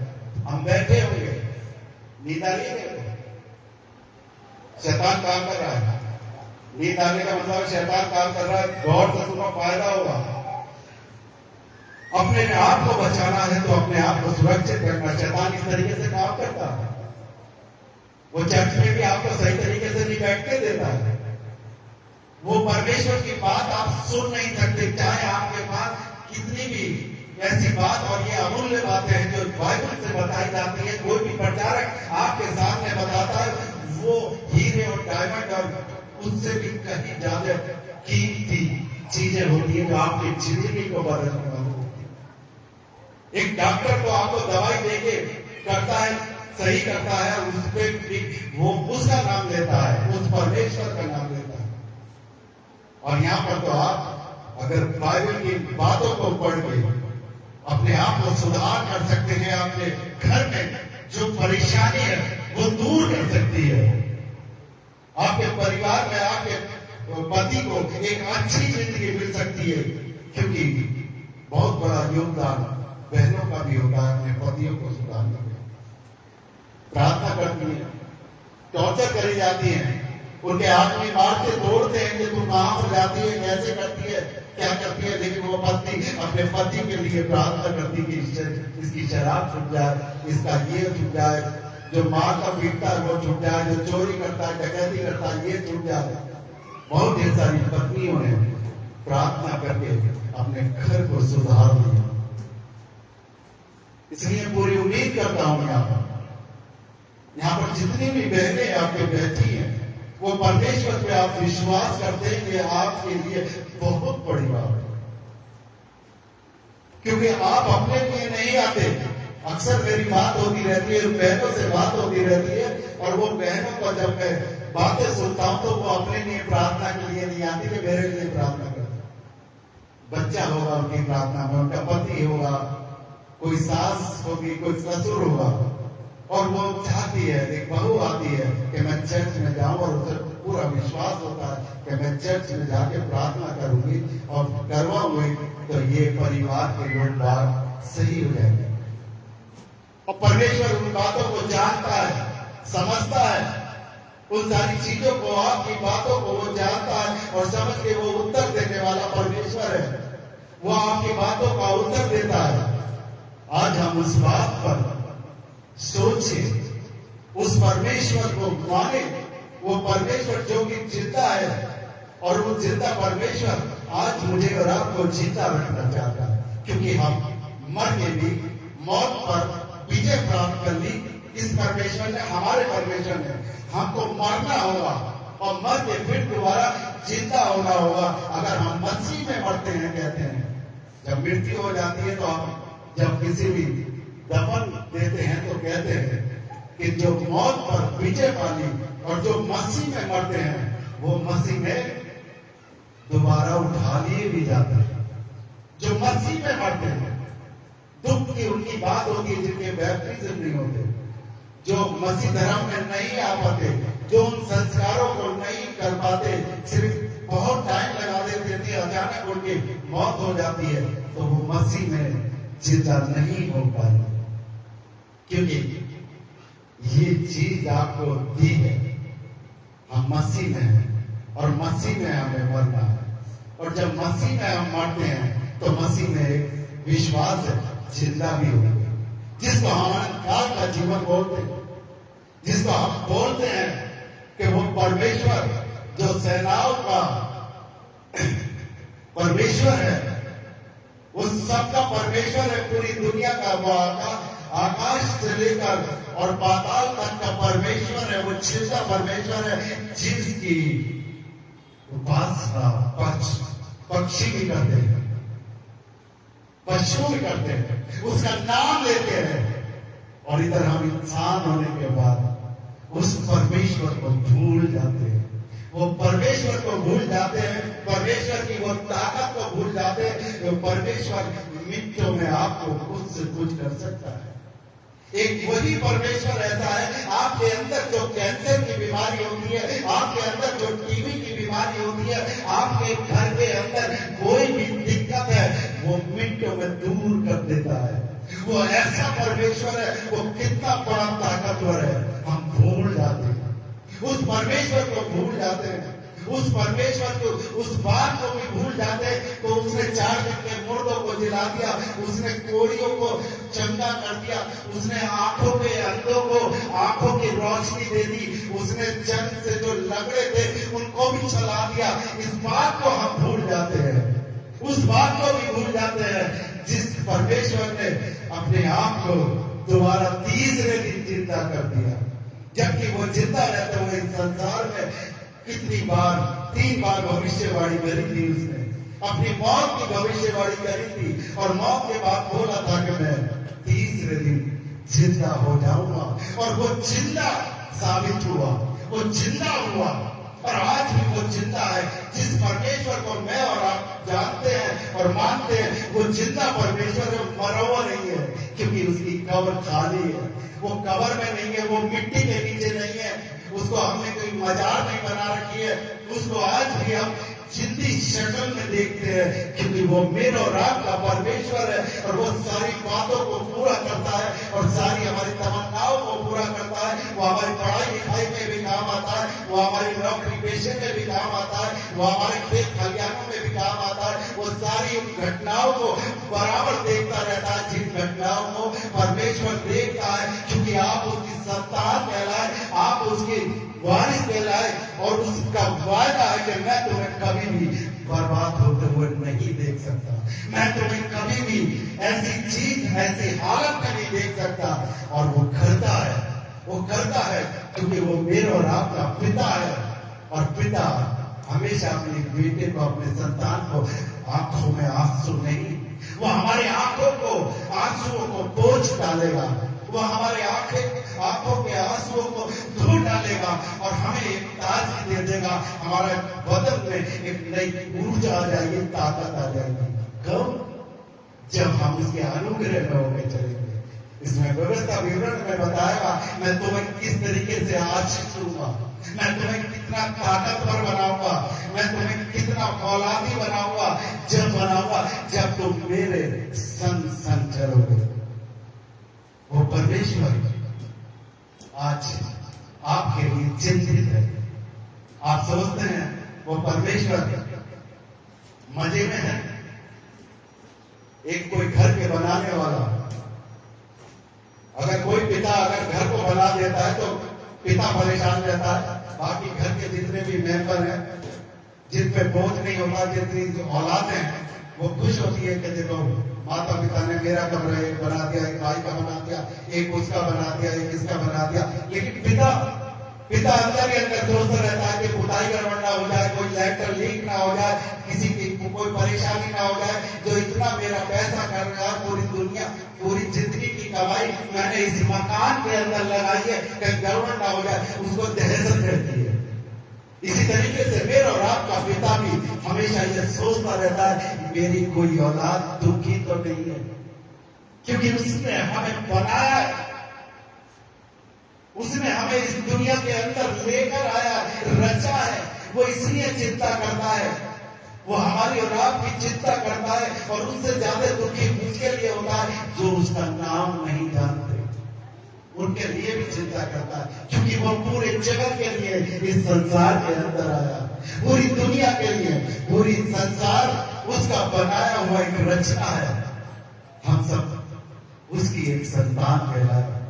हम बैठे होंगे, नींद आ रही है, शैतान काम कर रहा है। नींद आने का मतलब शैतान काम कर रहा है, गौर से सुनो, फायदा होगा। अपने आप को बचाना है तो अपने आप को सुरक्षित रखना। शैतान इस तरीके से काम करता है। वो चर्च में भी आपको सही तरीके से नहीं बैठने देता है। वो परमेश्वर की बात आप सुन नहीं सकते, चाहे आपके पास कितनी भी ऐसी बात, और ये अमूल्य बातें हैं जो बाइबल से बताई जाती है। कोई भी प्रचारक आपके सामने बताता है, वो हीरे और डायमंड और उससे भी कहीं ज्यादा कीमती चीजें होती है जो आपकी जिंदगी को बदलने वाली होती है। एक डॉक्टर तो आपको दवाई देके करता है, सही करता है, उस पर भी वो उसका नाम लेता है, उस परमेश्वर का नाम लेता है। और यहां पर तो आप अगर बाइबल की बातों को पढ़ के अपने आप को सुधार कर सकते हैं, अपने घर में जो परेशानी है वो दूर कर सकती है। आपके परिवार में आपके पति को एक अच्छी जिंदगी मिल सकती है, क्योंकि बहुत बड़ा योगदान बहनों का भी होता है अपने पतियों को सुधारने में। प्रार्थना करती है, टॉर्चर करी जाती है, उनके आदमी मारते तोड़ते हैं कि तू कहां से जाती है, कैसे करती है, क्या करती है, लेकिन वो पत्नी अपने पति के लिए प्रार्थना करती कि इसकी शराब छूट जाए, इसका ये छूट जाए, जो मार का पीटता है वो छूट जाए, जो चोरी करता है, डकैती करता है, ये छूट जाए। बहुत ढेर सारी पत्नियों ने प्रार्थना करके अपने घर को सुधार दिया। इसलिए पूरी उम्मीद करता हूं यहाँ पर जितनी भी बहनें आपके बैठी हैं, वो परमेश्वर पे आप विश्वास करते हैं कि आपके लिए बहुत बड़ी बात है, क्योंकि आप अपने लिए नहीं आते। अक्सर मेरी बात होती रहती है, बहनों से बात होती रहती है, और वो बहनों को जब मैं बातें सुनता हूं तो वो अपने लिए प्रार्थना के लिए नहीं आती कि मेरे लिए प्रार्थना करते। बच्चा होगा उनकी प्रार्थना में, उनका पति होगा, कोई सास होगी, कोई ससुर होगा, और वो चाहती है, एक बहू आती है कि मैं चर्च में जाऊं, और उसे पूरा विश्वास होता है कि मैं चर्च में जाके प्रार्थना करूंगी और करवाऊंगी, तो ये परिवार के लोग बात सही हो जाएंगे। और परमेश्वर उन बातों को जानता है, समझता है, उन सारी चीजों को, आपकी बातों को वो जानता है और समझ के वो उत्तर देने वाला परमेश्वर है। वो आपकी बातों का उत्तर देता है। आज हम उस बात पर सोचे, उस परमेश्वर को माने, वो परमेश्वर जो कि जिंदा है, और वो जिंदा परमेश्वर आज मुझे और आपको जिंदा रखना चाहता है, क्योंकि हम मर के भी मौत पर विजय प्राप्त कर ली। इस परमेश्वर ने, हमारे परमेश्वर ने हमको मरना होगा और मर के फिर दोबारा जिंदा होना होगा। अगर हम मसीह में मरते हैं, कहते हैं जब मृत्यु हो जाती है तो हम जब किसी भी दफन देते हैं तो कहते हैं कि जो मौत पर विजय पाली और जो मसीह में मरते हैं वो मसीह में दोबारा उठा लिए भी जाते हैं। जो मसीह में मरते हैं, दुख की उनकी बात होती है जिनके बैप्टिज्म नहीं होते, जो मसीह धर्म में नहीं आ पाते, जो उन संस्कारों को नहीं कर पाते, सिर्फ बहुत टाइम लगा देते थे, अचानक उनकी मौत हो जाती है, तो वो मसीह में जिंदा नहीं हो पाए, क्योंकि ये चीज आपको दी है। हम मसीह में हैं और मसीह में हमें मरना है, और जब मसीह में हम मरते हैं तो मसीह में एक विश्वास है, जिंदा भी होंगे, जिसको हम काल का जीवन बोलते हैं, जिसको हम बोलते हैं कि वो परमेश्वर जो सेनाओं का परमेश्वर है, वो सबका परमेश्वर है, पूरी दुनिया का वो आकाश से लेकर और पाताल तक का परमेश्वर है, वो जिंदा परमेश्वर है, जिसकी उपासना पक्षी भी करते हैं, पशु भी करते हैं, उसका नाम लेते हैं, और इधर हम इंसान होने के बाद उस परमेश्वर को भूल जाते हैं। वो परमेश्वर को भूल जाते हैं, परमेश्वर की वो ताकत को भूल जाते हैं। वो परमेश्वर मिनटों में आपको कुछ से कुछ कर सकता है। एक वही परमेश्वर ऐसा है, आपके अंदर जो कैंसर की बीमारी होती है, आपके अंदर जो टीबी की बीमारी होती है, आपके घर के अंदर कोई भी दिक्कत है, वो मिनटों में दूर कर देता है। वो ऐसा परमेश्वर है, वो कितना बड़ा ताकतवर है, हम भूल जाते हैं, उस परमेश्वर को भूल जाते हैं, उस परमेश्वर को, उस बात को भी भूल जाते हैं। तो उसने 4 दिन के मुर्दों को जिला दिया, उसने कोड़ियों को चंगा कर दिया, उसने आंखों के अंधों को आंखों की रोशनी दे दी, उसने जंग से जो लंगड़े थे उनको भी चला दिया। इस बात को हम भूल जाते हैं, उस बात को भी भूल जाते हैं जिस परमेश्वर ने अपने आप को दोबारा तीसरे दिन जिंदा कर दिया, जबकि वो जिंदा रहते हुए इस संसार में कितनी बार, 3 बार भविष्यवाणी करी थी। उसने अपनी मौत की भविष्यवाणी करी थी और मौत के बाद बोला था कि मैं तीसरे दिन जिंदा हो जाऊंगा, और वो जिंदा साबित हुआ, वो जिंदा हुआ, और आज भी वो जिंदा है। जिस परमेश्वर को मैं और आप जानते हैं और मानते हैं, वो जिंदा परमेश्वर है, मरा हुआ नहीं है, क्योंकि उसकी कब्र खाली है। वो कब्र में नहीं है, वो मिट्टी के नीचे नहीं है, उसको हमने कोई मजार नहीं बना रखी है, उसको आज भी हम जिंदी शक्ल में देखते हैं, क्योंकि वो मेरे और आपका परमेश्वर है, और वो सारी बातों को पूरा करता है और सारी हमारी तमन्नाओं को पूरा करता है। वो हमारी पढ़ाई लिखाई में भी काम आता है, वो हमारी नौकरी पेशे में भी काम आता है, वो हमारे खेत खलिहानों में भी काम आता है। वो सारी घटनाओं को बराबर देखता रहता है, जिन घटनाओं को परमेश्वर देखता है, क्योंकि आप उसकी संतान कहलाए, आप उसकी वारिस कहलाए, और उसका वायदा है कि मैं तुम्हें कभी भी बर्बाद होते हुए नहीं देख सकता, मैं तुम्हें कभी भी ऐसी चीज, ऐसी हालत में नहीं देख सकता। और वो करता है, वो करता है, क्योंकि वो मेरे और आपका पिता है। और पिता हमेशा अपने बेटे को, अपने संतान को आंखों में आंसू नहीं, वो हमारे आंखों को, आंसुओं को पोंछ डालेगा, वो हमारे आंखों के आंसुओं को धो डालेगा और हमें एक ताजगी दे देगा। हमारे बदन में एक नई ऊर्जा आ जाएगी, ताकत आ जाएगी। कब? जब हम उसके अनुग्रह में होकर चलेंगे। इसमें व्यवस्था विवरण में बताएगा, मैं तुम्हें किस तरीके से आशीष दूंगा, मैं तुम्हें कितना ताकतवर बनाऊंगा, मैं तुम्हें कितना फौलादी बनाऊंगा। जब बनाऊंगा, जब तुम मेरे संग संग चलोगे। वो परमेश्वर आज आपके लिए चिंतित है। आप सोचते हैं वो परमेश्वर मजे में है। एक कोई घर के बनाने वाला, अगर कोई पिता अगर घर को बना देता है तो पिता परेशान रहता है, बाकी घर के जितने भी मेंबर हैं, जिन पे बोझ नहीं होता, जितनी औलादें हैं, वो खुश होती है कि देखो माता पिता ने मेरा कमरा एक बना दिया, एक भाई का बना दिया, एक उसका बना दिया, एक इसका बना दिया। लेकिन पिता अंदर ही अंदर सोचता रहता है कि पुताई गड़बड़ ना हो जाए, कोई लेटर लीक ना हो जाए, किसी की कोई परेशानी ना हो जाए। जो इतना मेरा पैसा कर रहा है, पूरी दुनिया, पूरी जिंदगी की कमाई मैंने इस मकान के अंदर लगाई है, कहीं गड़बड़ ना हो जाए, उसको दहशत रहती है। इसी तरीके से मेरा और आपका पिता भी हमेशा ये सोचता रहता है, मेरी कोई औलाद दुखी तो नहीं है, क्योंकि उसने हमें बनाया है, उसने हमें इस दुनिया के अंदर लेकर आया, रचा है। वो इसलिए चिंता करता है, वो हमारी और आपकी चिंता करता है। और उससे ज्यादा दुखी उसके लिए होता है जो उसका नाम नहीं जानते, उनके लिए भी चिंता करता है, क्योंकि वो पूरे जगत के लिए इस संसार के अंदर आया, पूरी दुनिया के लिए, पूरी संसार उसका बनाया हुआ एक रचना है। हम सब उसकी एक संतान कहलाए,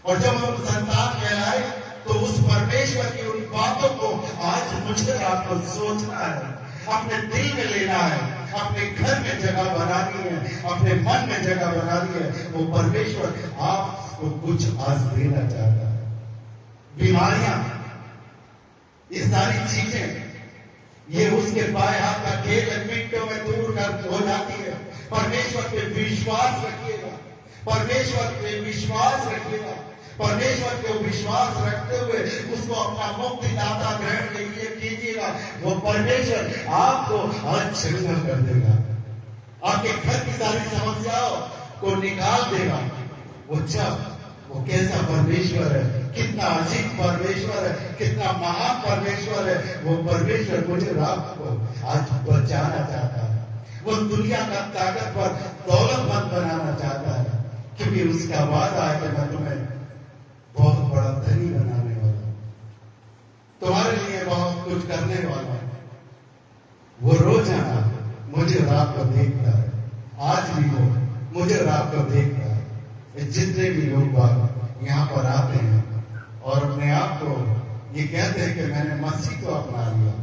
और जब हम संतान कहलाए तो उस परमेश्वर की उन बातों को आज मुझे आपको सोचना है, अपने दिल में लेना है, अपने घर में जगह बनानी है, अपने मन में जगह बनानी है। वो परमेश्वर आपको कुछ आज देना चाहता है। बीमारियां, ये सारी चीजें, ये उसके बाएं हाथ का खेल मिनटों में दूर कर हो जाती है। परमेश्वर पे विश्वास रखिएगा, परमेश्वर पे विश्वास रखिएगा, परमेश्वर को विश्वास रखते हुए उसको अपना मुक्तिदाता ग्रहण कीजिएगा। वो परमेश्वर आपको अच्छे कर देगा, आपके घर की सारी समस्याओं को निकाल देगा। वो कैसा परमेश्वर है, कितना अजीब परमेश्वर है, कितना महान परमेश्वर है। वो परमेश्वर मुझे आपको आज बचाना चाहता है, वो दुनिया का ताकतवर दौलतमंद बनाना चाहता है, क्योंकि उसका वादा है कि मैं तुम्हें बहुत बड़ा धनी बनाने वाला, तुम्हारे लिए बहुत कुछ करने वाला है। वो रोजाना मुझे और आपको देखता है, आज भी वो मुझे और आपको देखता है। जितने भी लोग यहाँ पर आते हैं और अपने आप को ये कहते हैं कि मैंने मसीह को अपना लिया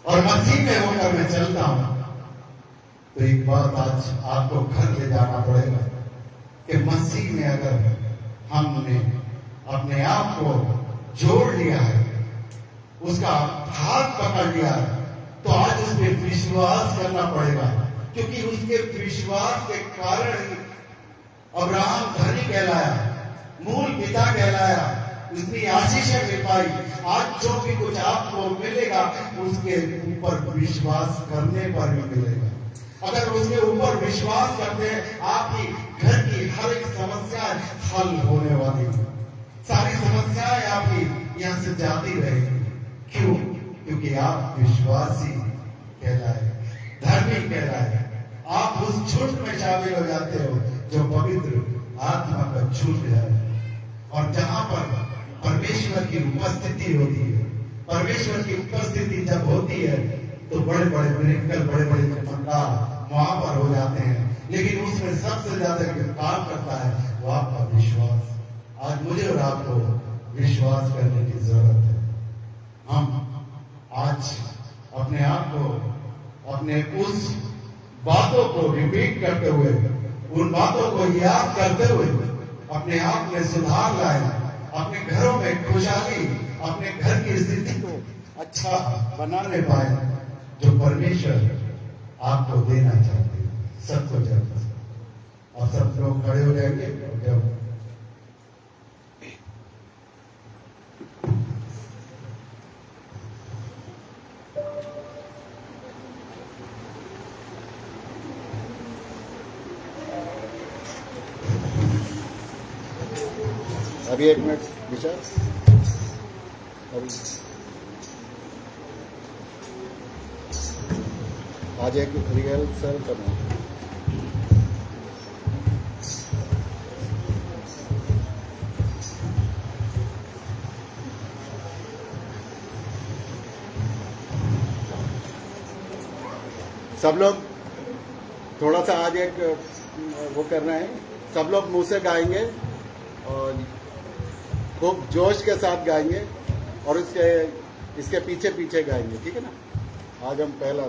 और मसीह में होकर मैं चलता हूं, तो एक बात आज आपको घर ले जाना पड़ेगा कि मसीह में अगर हमने अपने आप को जोड़ लिया है, उसका हाथ पकड़ लिया है, तो आज उस पर विश्वास करना पड़ेगा, क्योंकि उसके विश्वास के कारण ही अब्राहम धनी कहलाया, मूल पिता कहलाया, उसकी आशीषें मिल पाई। आज जो भी कुछ आपको मिलेगा उसके ऊपर विश्वास करने पर ही मिलेगा। अगर उसके ऊपर विश्वास करते हैं, आपकी घर की हर एक समस्या हल होने वाली है, सारी समस्याएं आपकी यहां से जाती रहेगी। क्यों? क्योंकि आप विश्वासी कहलाए, धर्मी कहलाए। आप उस झूठ में शामिल हो जाते हो जो पवित्र आत्मा का झूठ है। और जहां पर परमेश्वर की उपस्थिति होती है। परमेश्वर की उपस्थिति जब होती है तो बड़े बड़े मिरेकल, बड़े बड़े चमत्कार वहां पर हो जाते हैं। लेकिन उसमें सबसे ज्यादा जो काम करता है वो आपका विश्वास। आज मुझे और आपको विश्वास करने की जरूरत है। हम आज अपने आप को, अपने उस बातों को रिपीट करते हुए, उन बातों को याद करते हुए अपने आप में सुधार लाए, अपने घरों में खुशहाली, अपने घर की स्थिति को अच्छा बनाने पाए जो परमेश्वर आपको देना चाहते हैं। सबको जल्द और सब लोग खड़े हो जाएंगे। जब अभी 1 मिनट विचार, अभी आज एक रिहर्सल करना है। सब लोग थोड़ा सा आज एक वो करना है, सब लोग मुंह से गाएंगे और खूब जोश के साथ गाएंगे और इसके पीछे पीछे गाएंगे, ठीक है ना। आज हम पहला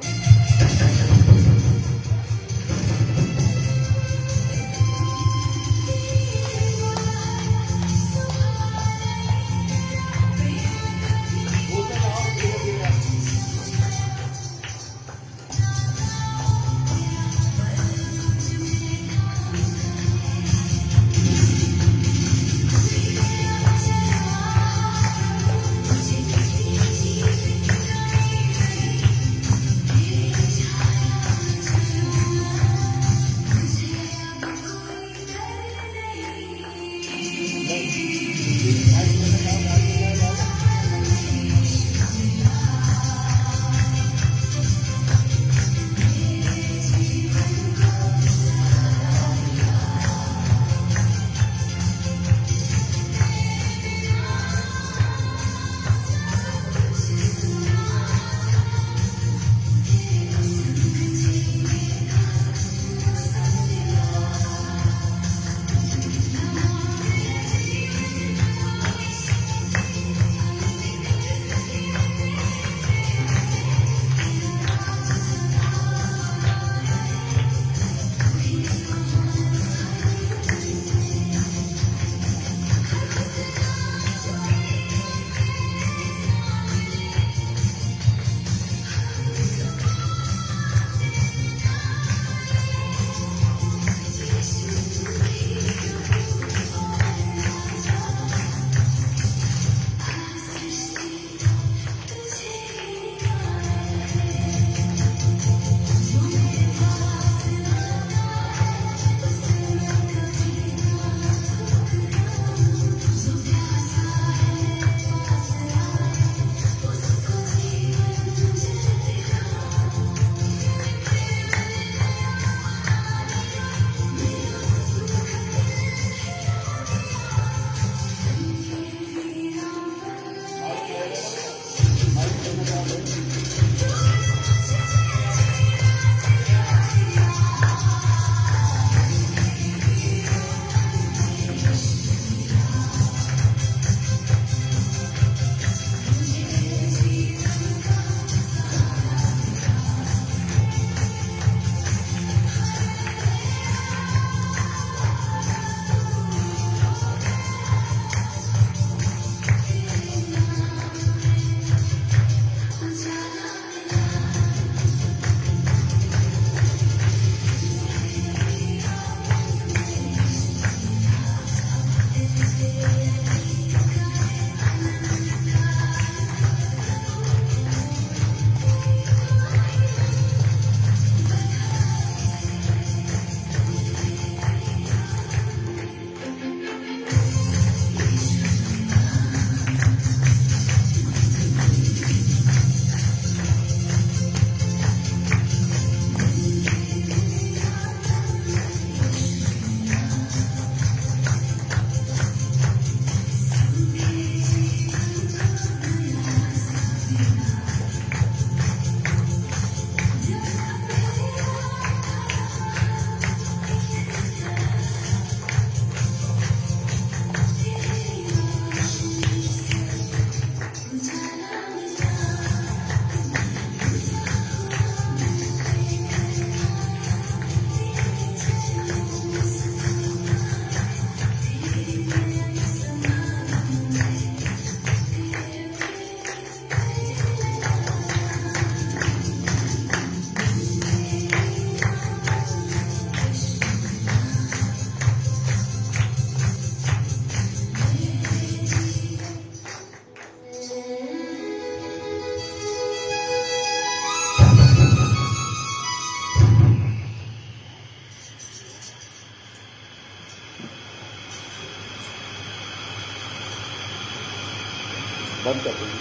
बंद कर देंगे।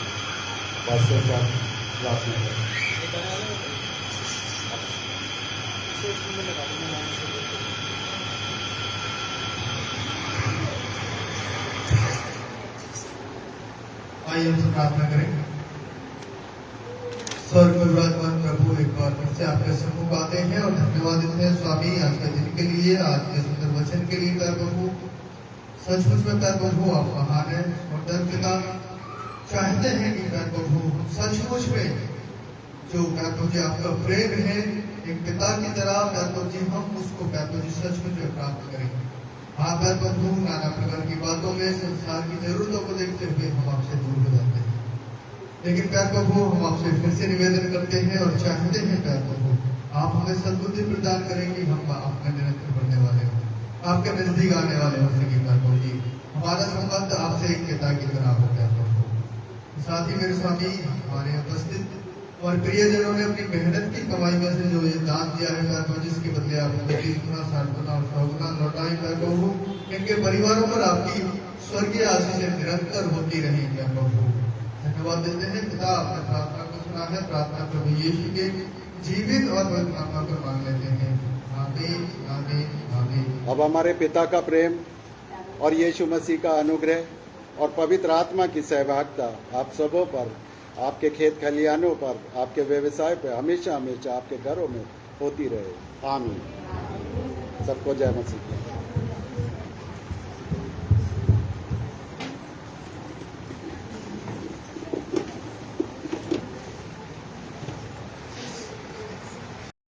पास्टर साहब प्रार्थना करें। आइए हम सब प्रार्थना करें। स्वर्ग में विराजमान प्रभु, एक बार फिर से आपके सम्मुख आते हैं और धन्यवाद देते हैं स्वामी आज के दिन के लिए, आज के सुंदर वचन के लिए। प्यार प्रभु, सचमुच में प्यार प्रभु आप महान है और दर्द पिता चाहते हैं कि प्यार प्रभु सचमुच में जो प्यार प्रभु जी आपका प्रेम है एक पिता की तरह प्यार प्रभु जी हम उसको प्यार प्रभु जी सचमुच में प्राप्त करें। हाँ प्यार प्रभु, नाना प्रकार की बातों में संसार की जरूरतों को देखते हुए हम आपसे दूर हो जाते हैं, लेकिन प्यार प्रभु हम आपसे फिर से निवेदन करते हैं और चाहते हैं प्यार प्रभु आप हमें सद्बुद्धि प्रदान करें कि हम आपका निरंतर बढ़ने वाले हो, आपके नजदीक आने वाले हो सके। प्यार प्रभु जी हमारा संबंध आपसे एक पिता की तरह हो प्यार प्रभु। साथ ही मेरे स्वामी हमारे उपस्थित और प्रियजनों ने अपनी मेहनत की कमाई में से जो ये दान दिया है प्यार प्रभु, जिसके बदले आप 30 गुना 60 गुना और 100 गुना लौटाएं प्यार प्रभु, इनके परिवारों पर आपकी स्वर्गीय आशीष निरंतर होती रही प्यार प्रभु। धन्यवाद देते हैं पिता, आपने प्रार्थना को सुना है। प्रार्थना प्रभु यीशु के जीवित और पवित्र नाम पर मांग लेते हैं, आमीन आमीन आमीन। अब हमारे पिता का प्रेम और यीशु मसीह का अनुग्रह और पवित्र आत्मा की सहभागिता आप सबों पर, आपके खेत खलिहानों पर, आपके व्यवसाय पर, हमेशा हमेशा आपके घरों में होती रहे। आमीन। सबको जय मसीह।